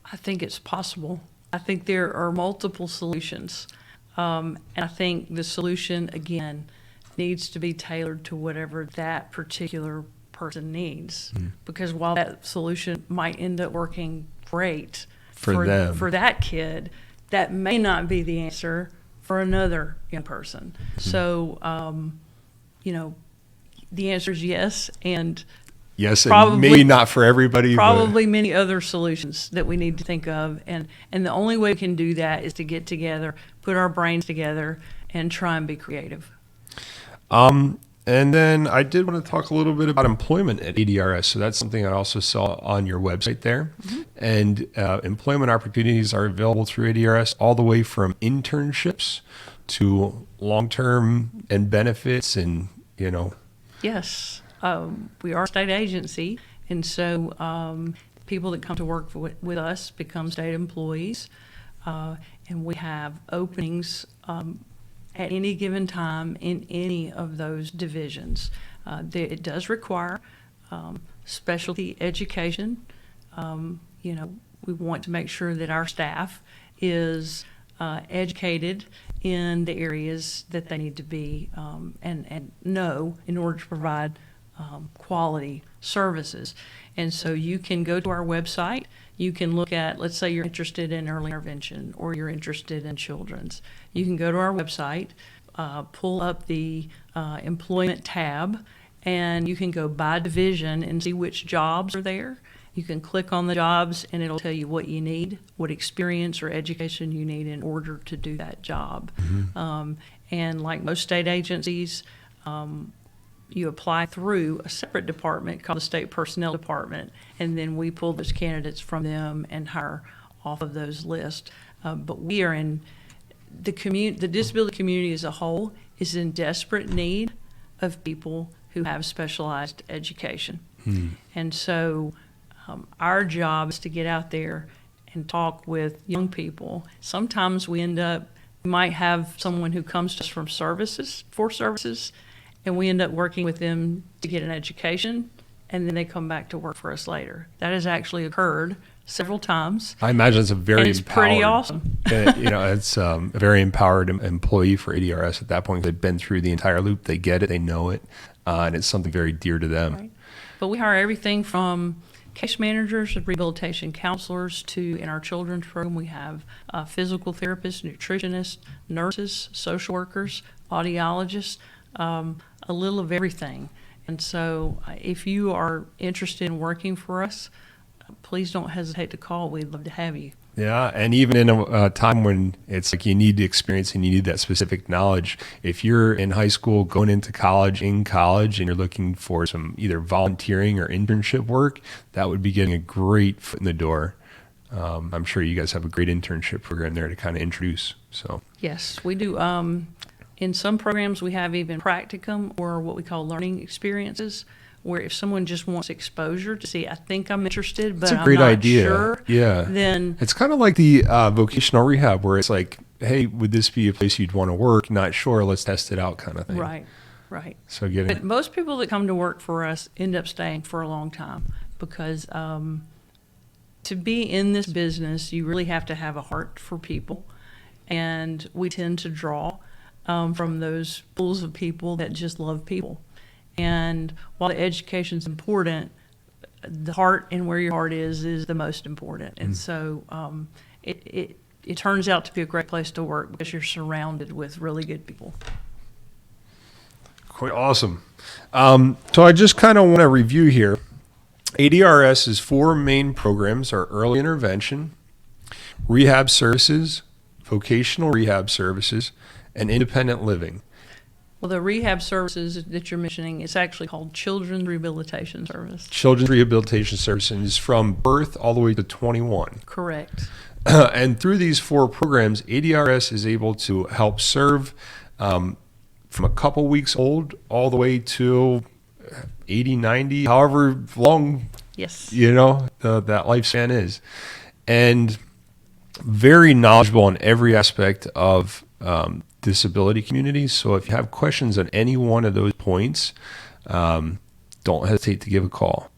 I think it's possible. I think there are multiple solutions. And I think the solution, again, needs to be tailored to whatever that particular person needs. Because while that solution might end up working great For them. for that kid, that may not be the answer for another young person. So, the answer is yes, and Yes, probably, and maybe not for everybody. Probably many other solutions that we need to think of. And the only way we can do that is to get together, put our brains together, and try and be creative. And then I did want to talk a little bit about employment at ADRS. So that's something I also saw on your website there. Mm-hmm. And employment opportunities are available through ADRS all the way from internships to long-term and benefits and, Yes. We are a state agency, and so people that come to work with us become state employees, and we have openings at any given time in any of those divisions. It does require specialty education. We want to make sure that our staff is educated in the areas that they need to be and know in order to provide quality services. And so you can go to our website. You can look at, let's say you're interested in early intervention or you're interested in children's. You can go to our website, pull up the employment tab, and you can go by division and see which jobs are there. You can click on the jobs and it'll tell you what you need, what experience or education you need in order to do that job. Mm-hmm. And like most state agencies, you apply through a separate department called the State Personnel Department, and then we pull those candidates from them and hire off of those lists. But we are in the disability community as a whole is in desperate need of people who have specialized education. And so our job is to get out there and talk with young people. Sometimes we might have someone who comes to us for services, and we end up working with them to get an education, and then they come back to work for us later. That has actually occurred several times. I imagine it's a very it's pretty awesome. It's a very empowered employee for ADRS at that point. They've been through the entire loop. They get it. They know it. And it's something very dear to them. Right. But we hire everything from case managers, rehabilitation counselors, to in our children's program we have physical therapists, nutritionists, nurses, social workers, audiologists, a little of everything. And so if you are interested in working for us, please don't hesitate to call. We'd love to have you. Yeah, and even in a time when it's like you need the experience and you need that specific knowledge, if you're in high school, going into college, and you're looking for some either volunteering or internship work, that would be getting a great foot in the door. I'm sure you guys have a great internship program there to kind of introduce. So yes, we do. In some programs, we have even practicum or what we call learning experiences, where if someone just wants exposure to see, I think I'm interested, but It's a I'm great not idea. sure, Yeah. then It's kind of like the vocational rehab where it's like, hey, would this be a place you'd want to work? Not sure. Let's test it out kind of thing. right. So But most people that come to work for us end up staying for a long time because to be in this business, you really have to have a heart for people. And we tend to draw from those pools of people that just love people. And while the education's important, the heart and where your heart is the most important. And so it turns out to be a great place to work because you're surrounded with really good people. Quite awesome. So I just kind of want to review here. ADRS's 4 main programs are early intervention, rehab services, vocational rehab services, and independent living. Well, the rehab services that you're mentioning, it's actually called Children's Rehabilitation Service. Children's Rehabilitation Services is from birth all the way to 21. Correct. And through these 4 programs, ADRS is able to help serve from a couple weeks old all the way to 80, 90, however long, Yes. that lifespan is. And very knowledgeable on every aspect of disability communities. So if you have questions on any one of those points, don't hesitate to give a call.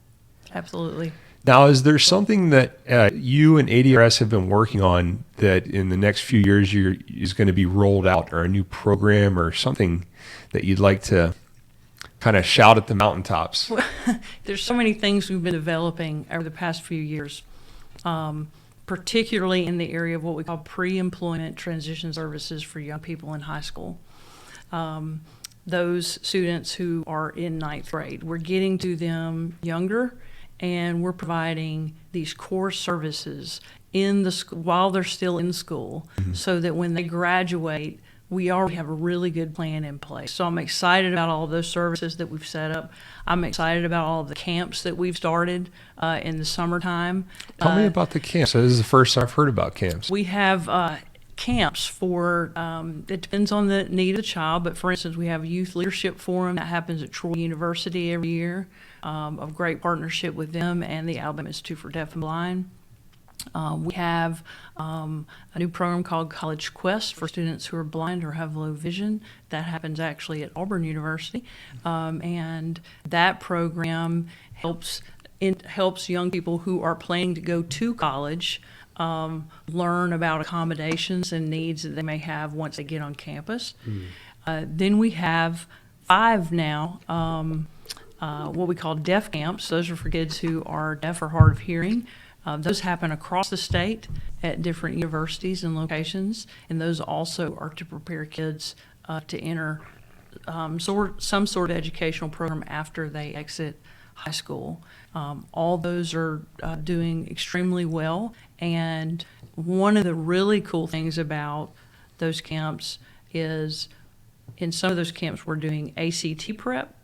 Absolutely. Now, is there something that you and ADRS have been working on that in the next few years is going to be rolled out, or a new program or something that you'd like to kind of shout at the mountaintops? There's so many things we've been developing over the past few years, particularly in the area of what we call pre-employment transition services for young people in high school. Those students who are in 9th grade, we're getting to them younger, and we're providing these core services in the school while they're still in school, so that when they graduate, we already have a really good plan in place. So I'm excited about all of those services that we've set up. I'm excited about all of the camps that we've started in the summertime. Tell me about the camps. This is the first I've heard about camps. We have camps for, it depends on the need of the child, but for instance, we have a youth leadership forum that happens at Troy University every year, of great partnership with them and the Alabama Institute for Deaf and Blind. We have a new program called College Quest for students who are blind or have low vision. That happens actually at Auburn University. And that program helps young people who are planning to go to college learn about accommodations and needs that they may have once they get on campus. Then we have 5 now, what we call deaf camps. Those are for kids who are deaf or hard of hearing. Those happen across the state at different universities and locations, and those also are to prepare kids to enter some sort of educational program after they exit high school. All those are doing extremely well, and one of the really cool things about those camps is in some of those camps we're doing ACT prep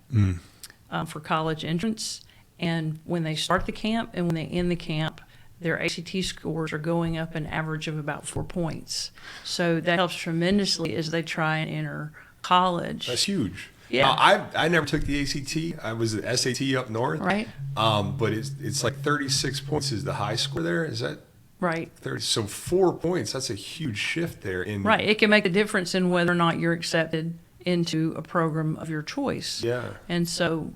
for college entrance, and when they start the camp and when they end the camp, their ACT scores are going up an average of about 4 points. So that helps tremendously as they try and enter college. That's huge. Yeah. Now, I never took the ACT. I was the SAT up north. Right. But it's like 36 points is the high score there. Is that Right. 30? So 4 points. That's a huge shift there. Right. It can make a difference in whether or not you're accepted into a program of your choice. Yeah. And so,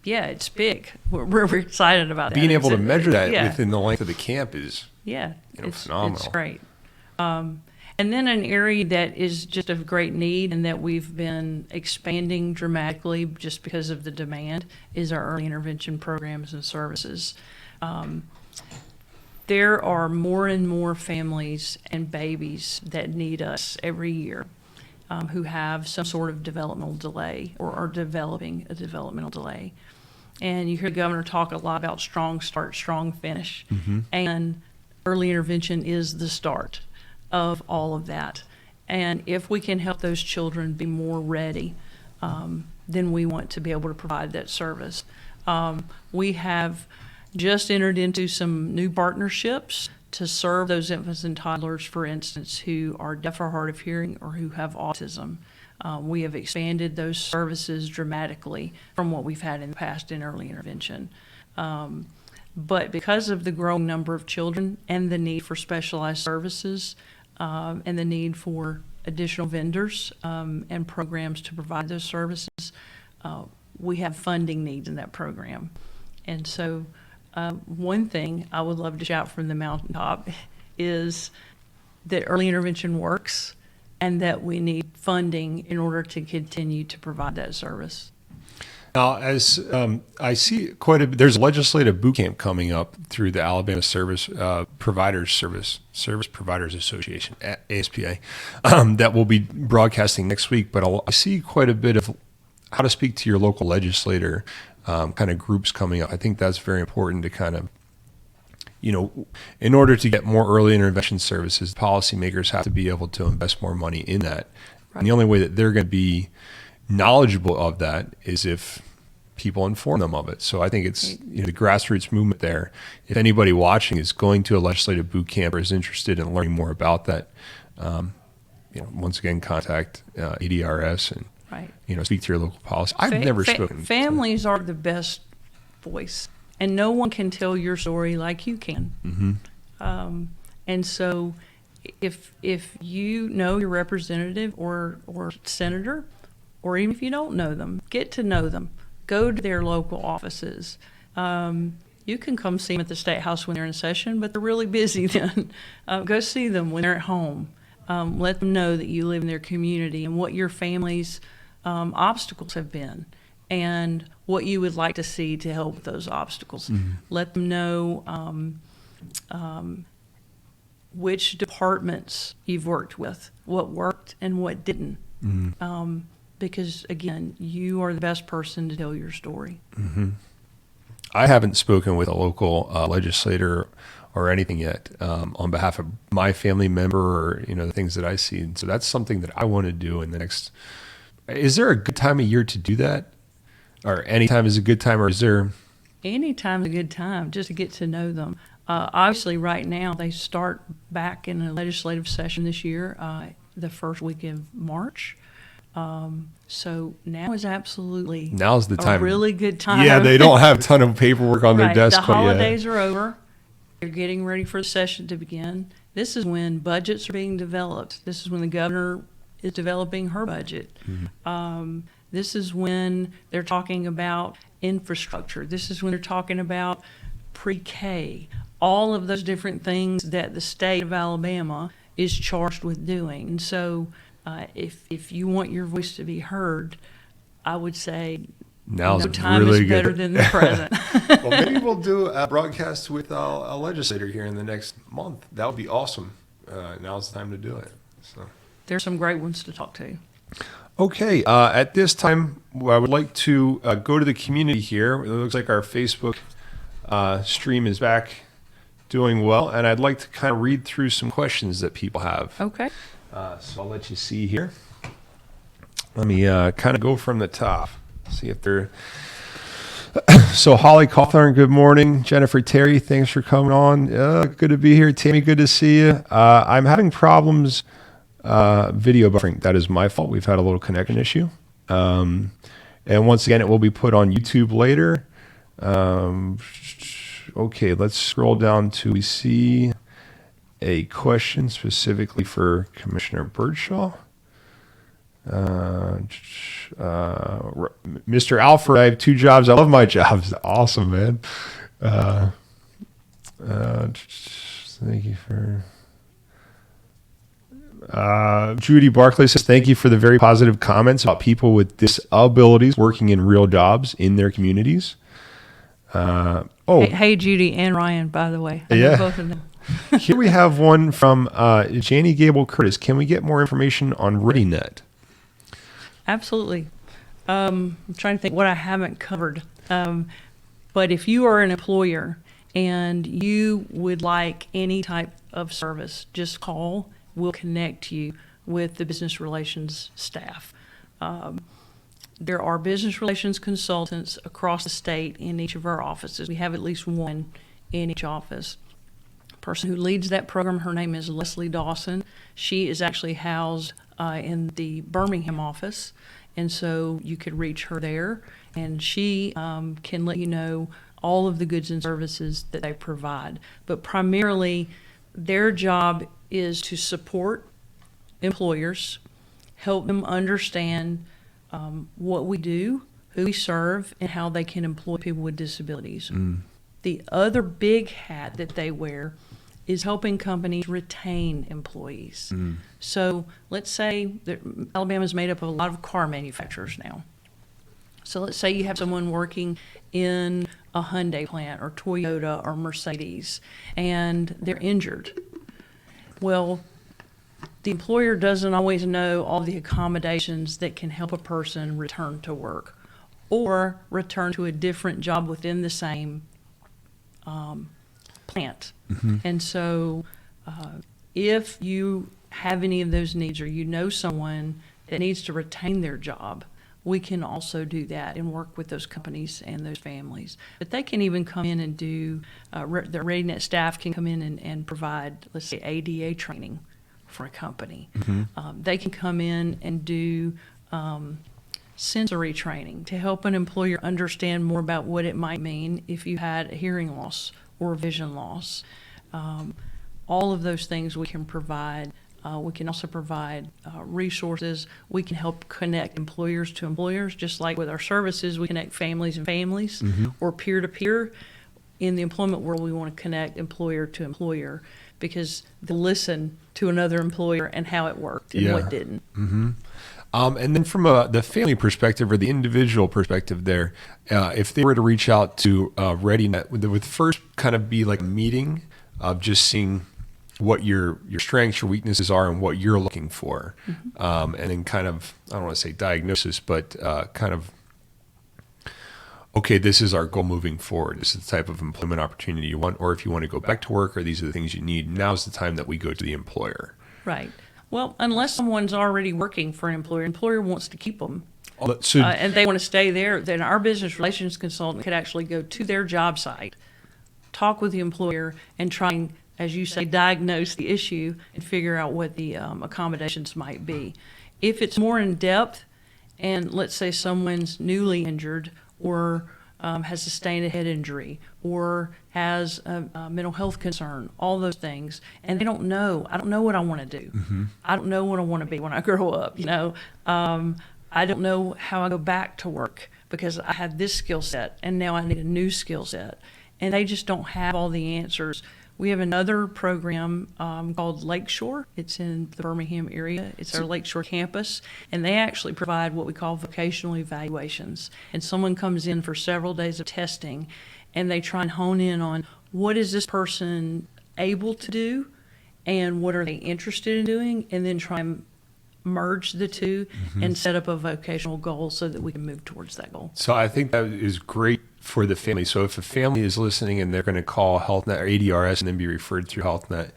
it's big. We're excited about that. Being able to measure that yeah. within the length of the camp is It's phenomenal. It's great. And then an area that is just of great need and that we've been expanding dramatically just because of the demand is our early intervention programs and services. There are more and more families and babies that need us every year who have some sort of developmental delay or are developing a developmental delay. And you hear the governor talk a lot about strong start, strong finish. And early intervention is the start of all of that. And if we can help those children be more ready, then we want to be able to provide that service. We have just entered into some new partnerships to serve those infants and toddlers, for instance, who are deaf or hard of hearing or who have autism. We have expanded those services dramatically from what we've had in the past in early intervention. But because of the growing number of children and the need for specialized services and the need for additional vendors and programs to provide those services, we have funding needs in that program. And so one thing I would love to shout from the mountaintop is that early intervention works and that we need funding in order to continue to provide that service. Now, as I see quite a bit, there's a legislative boot camp coming up through the Alabama Service Providers Association, ASPA, that will be broadcasting next week. But I see quite a bit of how to speak to your local legislator kind of groups coming up. I think that's very important to kind of, in order to get more early intervention services, policymakers have to be able to invest more money in that. Right. And the only way that they're going to be knowledgeable of that is if people inform them of it. So I think it's the grassroots movement there. If anybody watching is going to a legislative boot camp or is interested in learning more about that, once again, contact ADRS and right. Speak to your local policy. I've never spoken. Families are the best voice, and no one can tell your story like you can. Mm-hmm. And so, if you know your representative or senator, or even if you don't know them, get to know them. Go to their local offices. You can come see them at the State House when they're in session, but they're really busy then. Go see them when they're at home. Let them know that you live in their community and what your family's obstacles have been and what you would like to see to help with those obstacles. Mm-hmm. Let them know which departments you've worked with, what worked and what didn't. Mm-hmm. Because, again, you are the best person to tell your story. Mm-hmm. I haven't spoken with a local legislator or anything yet on behalf of my family member or, the things that I see. And so that's something that I want to do in the next. Is there a good time of year to do that? Or any time is a good time, or is there? Any time is a good time just to get to know them. Obviously, right now, they start back in a legislative session this year, the first week of March. So now is absolutely now's the time. A really good time. Yeah, they don't have a ton of paperwork on their desk. The holidays are over. They're getting ready for the session to begin. This is when budgets are being developed. This is when the governor is developing her budget. Mm-hmm. This is when they're talking about infrastructure. This is when they're talking about pre-K. All of those different things that the state of Alabama is charged with doing. And so if you want your voice to be heard, I would say now's no time really is better than the present. Well, maybe we'll do a broadcast with a legislator here in the next month. That would be awesome. Now's the time to do it. So there's some great ones to talk to. Okay. At this time, I would like to go to the community here. It looks like our Facebook stream is back doing well, and I'd like to kind of read through some questions that people have. Okay. So I'll let you see here. Let me kind of go from the top. See if they're. So Holly Cawthorn, good morning. Jennifer Terry, thanks for coming on. Good to be here. Tammy, good to see you. I'm having problems video buffering. That is my fault. We've had a little connection issue. And once again, it will be put on YouTube later. Okay, let's scroll down to we see a question specifically for Commissioner BurdShaw. Mr. Alfred, I have 2 jobs. I love my jobs. Awesome, man. Thank you for... Judy Barclay says, thank you for the very positive comments about people with disabilities working in real jobs in their communities. Hey, Judy and Ryan, by the way. I know both of them. Here we have one from Janie Gable Curtis. Can we get more information on ReadyNet? Absolutely. I'm trying to think what I haven't covered. But if you are an employer and you would like any type of service, just call. We'll connect you with the business relations staff. There are business relations consultants across the state in each of our offices. We have at least one in each office. The person who leads that program, her name is Leslie Dawson. She is actually housed in the Birmingham office, and so you could reach her there, and she can let you know all of the goods and services that they provide. But primarily, their job is to support employers, help them understand what we do, who we serve, and how they can employ people with disabilities. The other big hat that they wear is helping companies retain employees. So let's say that Alabama is made up of a lot of car manufacturers now. So let's say you have someone working in a Hyundai plant or Toyota or Mercedes, and they're injured. Well, the employer doesn't always know all the accommodations that can help a person return to work or return to a different job within the same plant. And so if you have any of those needs, or you know someone that needs to retain their job, we can also do that and work with those companies and those families. But they can even come in and do, the ReadyNet staff can come in and provide, let's say, ADA training for a company. They can come in and do sensory training to help an employer understand more about what it might mean if you had a hearing loss or vision loss. All of those things we can provide. We can also provide resources. We can help connect employers to employers, just like with our services, we connect families and families, or peer-to-peer. In the employment world, we want to connect employer to employer, because they listen to another employer and how it worked and what didn't. And then from the family perspective or the individual perspective there, if they were to reach out to ReadyNet, would first kind of be like a meeting of just seeing what your strengths, your weaknesses are, and what you're looking for. And then kind of, I don't want to say diagnosis, but kind of, okay, this is our goal moving forward. This is the type of employment opportunity you want, or if you want to go back to work, or these are the things you need. Now's the time that we go to the employer. Right. Well, unless someone's already working for an employer wants to keep them, So, and they want to stay there, then our business relations consultant could actually go to their job site, talk with the employer, and try and, as you say, diagnose the issue and figure out what the accommodations might be. If it's more in depth, and let's say someone's newly injured, or has sustained a head injury, or has a mental health concern, all those things, and they don't know, I don't know what I want to do. I don't know what I want to be when I grow up, I don't know how I go back to work because I have this skill set and now I need a new skill set. And they just don't have all the answers. We have another program called Lakeshore. It's in the Birmingham area. It's our Lakeshore campus, and they actually provide what we call vocational evaluations. And someone comes in for several days of testing, and they try and hone in on what is this person able to do, and what are they interested in doing, and then try and merge the two and set up a vocational goal so that we can move towards that goal. So I think that is great for the family. So if a family is listening and they're going to call HealthNet or ADRS and then be referred through HealthNet,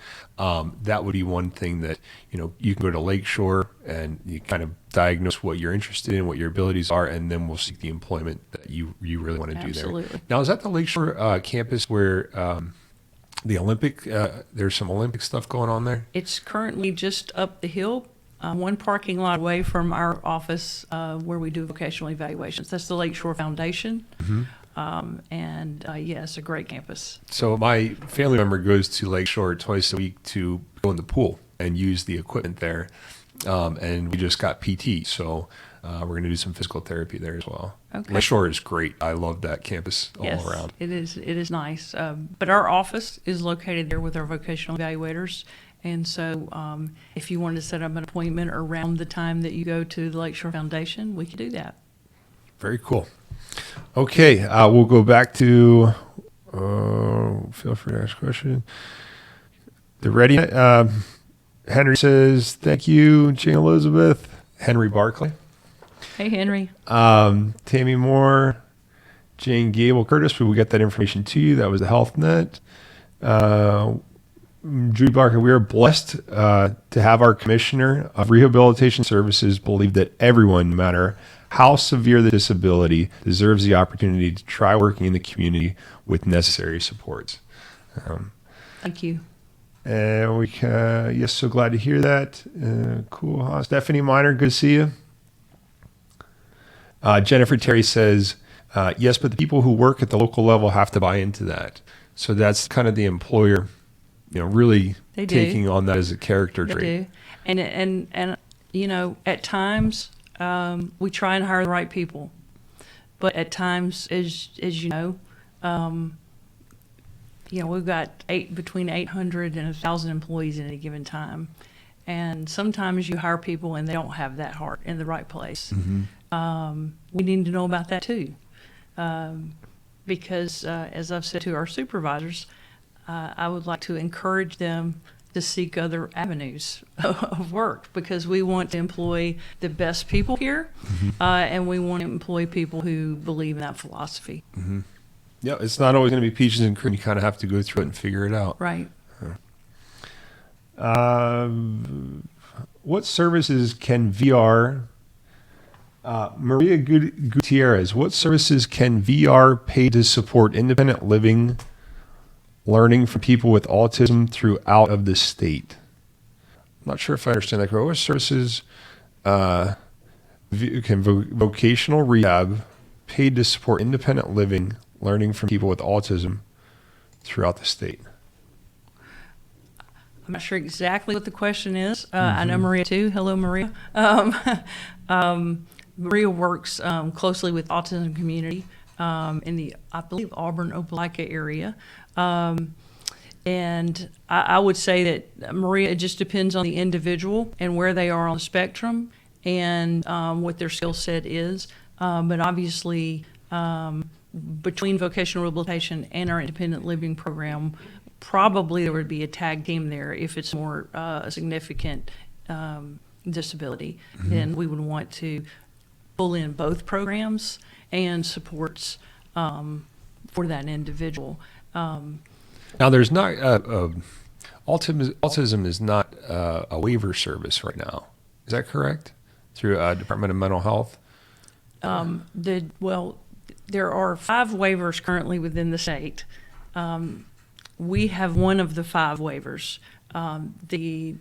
that would be one thing that, you can go to Lakeshore and you kind of diagnose what you're interested in, what your abilities are, and then we'll seek the employment that you really want to do there. Absolutely. Now, is that the Lakeshore campus where the Olympic, there's some Olympic stuff going on there? It's currently just up the hill, one parking lot away from our office where we do vocational evaluations. That's the Lakeshore Foundation. It's a great campus. So my family member goes to Lakeshore twice a week to go in the pool and use the equipment there. And we just got PT, so we're going to do some physical therapy there as well. Okay. Lakeshore is great. I love that campus all around. It is nice. But our office is located there with our vocational evaluators. And so if you wanted to set up an appointment around the time that you go to the Lakeshore Foundation, we could do that. Very cool. Okay, we'll go back to, feel free to ask a question. The ready, Henry says, thank you, Jane Elizabeth. Henry Barclay. Hey, Henry. Tammy Moore, Jane Gable Curtis, we will get that information to you. That was the HealthNet. Judy Barker, we are blessed to have our Commissioner of Rehabilitation Services believe that everyone, no matter how severe the disability, deserves the opportunity to try working in the community with necessary supports. Thank you. And yes, so glad to hear that. Cool, huh? Stephanie Miner, good to see you. Jennifer Terry says, yes, but the people who work at the local level have to buy into that. So that's kind of the employer, really taking on that as a character trait. They do. And at times, we try and hire the right people. But at times, as you know, we've got between 800 and 1,000 employees at any given time. And sometimes you hire people and they don't have that heart in the right place. Mm-hmm. We need to know about that too. Because as I've said to our supervisors, I would like to encourage them to seek other avenues of work, because we want to employ the best people here, mm-hmm. And we want to employ people who believe in that philosophy. Mm-hmm. Yeah, it's not always going to be peaches and cream. You kind of have to go through it and figure it out. Right. What services can VR... Maria Gutierrez, what services can VR pay to support independent living, learning for people with autism throughout of the state? I'm not sure if I understand that correctly. What services can vocational rehab paid to support independent living, learning from people with autism throughout the state? I'm not sure exactly what the question is. I know Maria too. Hello, Maria. Maria works closely with autism community in the, I believe, Auburn-Opelika area. And I would say that, Maria, it just depends on the individual and where they are on the spectrum and what their skill set is. But obviously, between vocational rehabilitation and our independent living program, probably there would be a tag team there if it's more significant disability. Mm-hmm. Then we would want to pull in both programs and supports for that individual. Now, there's not autism is not a waiver service right now. Is that correct? Through Department of Mental Health. There are 5 waivers currently within the state. We have one of the 5 waivers. The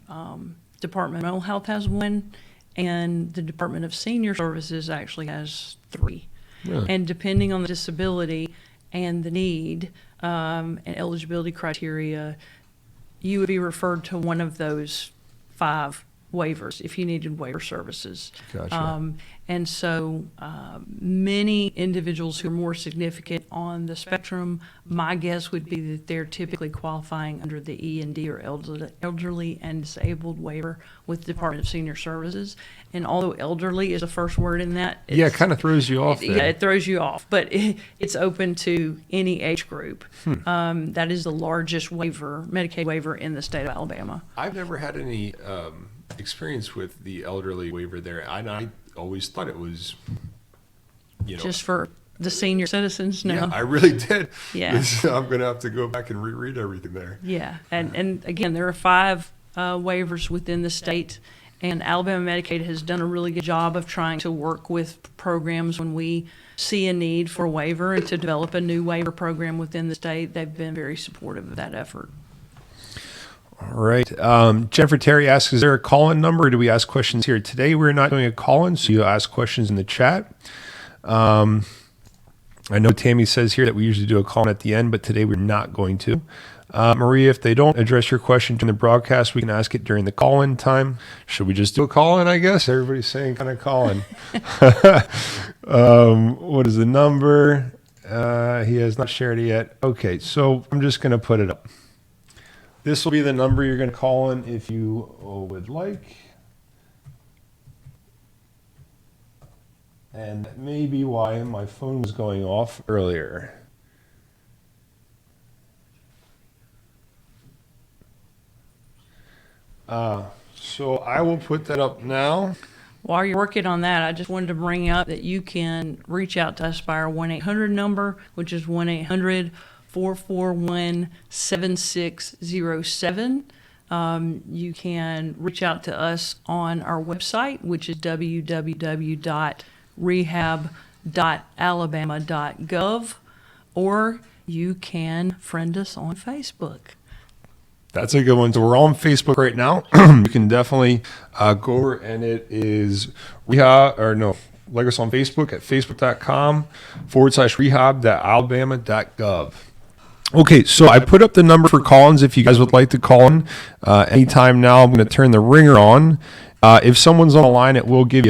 Department of Mental Health has one, and the Department of Senior Services actually has 3. Really? And depending on the disability and the need and eligibility criteria, you would be referred to one of those 5 waivers if you needed waiver services. Gotcha. And so many individuals who are more significant on the spectrum, my guess would be that they're typically qualifying under the E&D or elderly and disabled waiver with the Department of Senior Services. And although elderly is the first word in that, it kind of throws you off there. Yeah, it throws you off, but it's open to any age group. That is the largest waiver, Medicaid waiver in the state of Alabama. I've never had any experience with the elderly waiver there. I always thought it was, just for the senior citizens. No, yeah, I really did. Yeah, I'm going to have to go back and reread everything there. Yeah, and again, there are 5 waivers within the state, and Alabama Medicaid has done a really good job of trying to work with programs when we see a need for a waiver and to develop a new waiver program within the state. They've been very supportive of that effort. All right. Jennifer Terry asks, is there a call-in number, or do we ask questions here? Today we're not doing a call-in, so you'll ask questions in the chat. I know Tammy says here that we usually do a call-in at the end, but today we're not going to. Maria, if they don't address your question during the broadcast, we can ask it during the call-in time. Should we just do a call-in, I guess? Everybody's saying kind of call-in. What is the number? He has not shared it yet. Okay, so I'm just going to put it up. This will be the number you're going to call in if you would like. And that may be why my phone was going off earlier. So I will put that up now. While you're working on that, I just wanted to bring up that you can reach out to us by our 1-800 number, which is 1-800-441-7607. You can reach out to us on our website, which is www.rehab.alabama.gov, or you can friend us on Facebook. That's a good one. So we're on Facebook right now. You can definitely go over, and it is rehab, or no, like us on Facebook at facebook.com/rehab.alabama.gov. Okay, so I put up the number for call-ins if you guys would like to call in anytime now. I'm going to turn the ringer on. If someone's on the line, it will give you a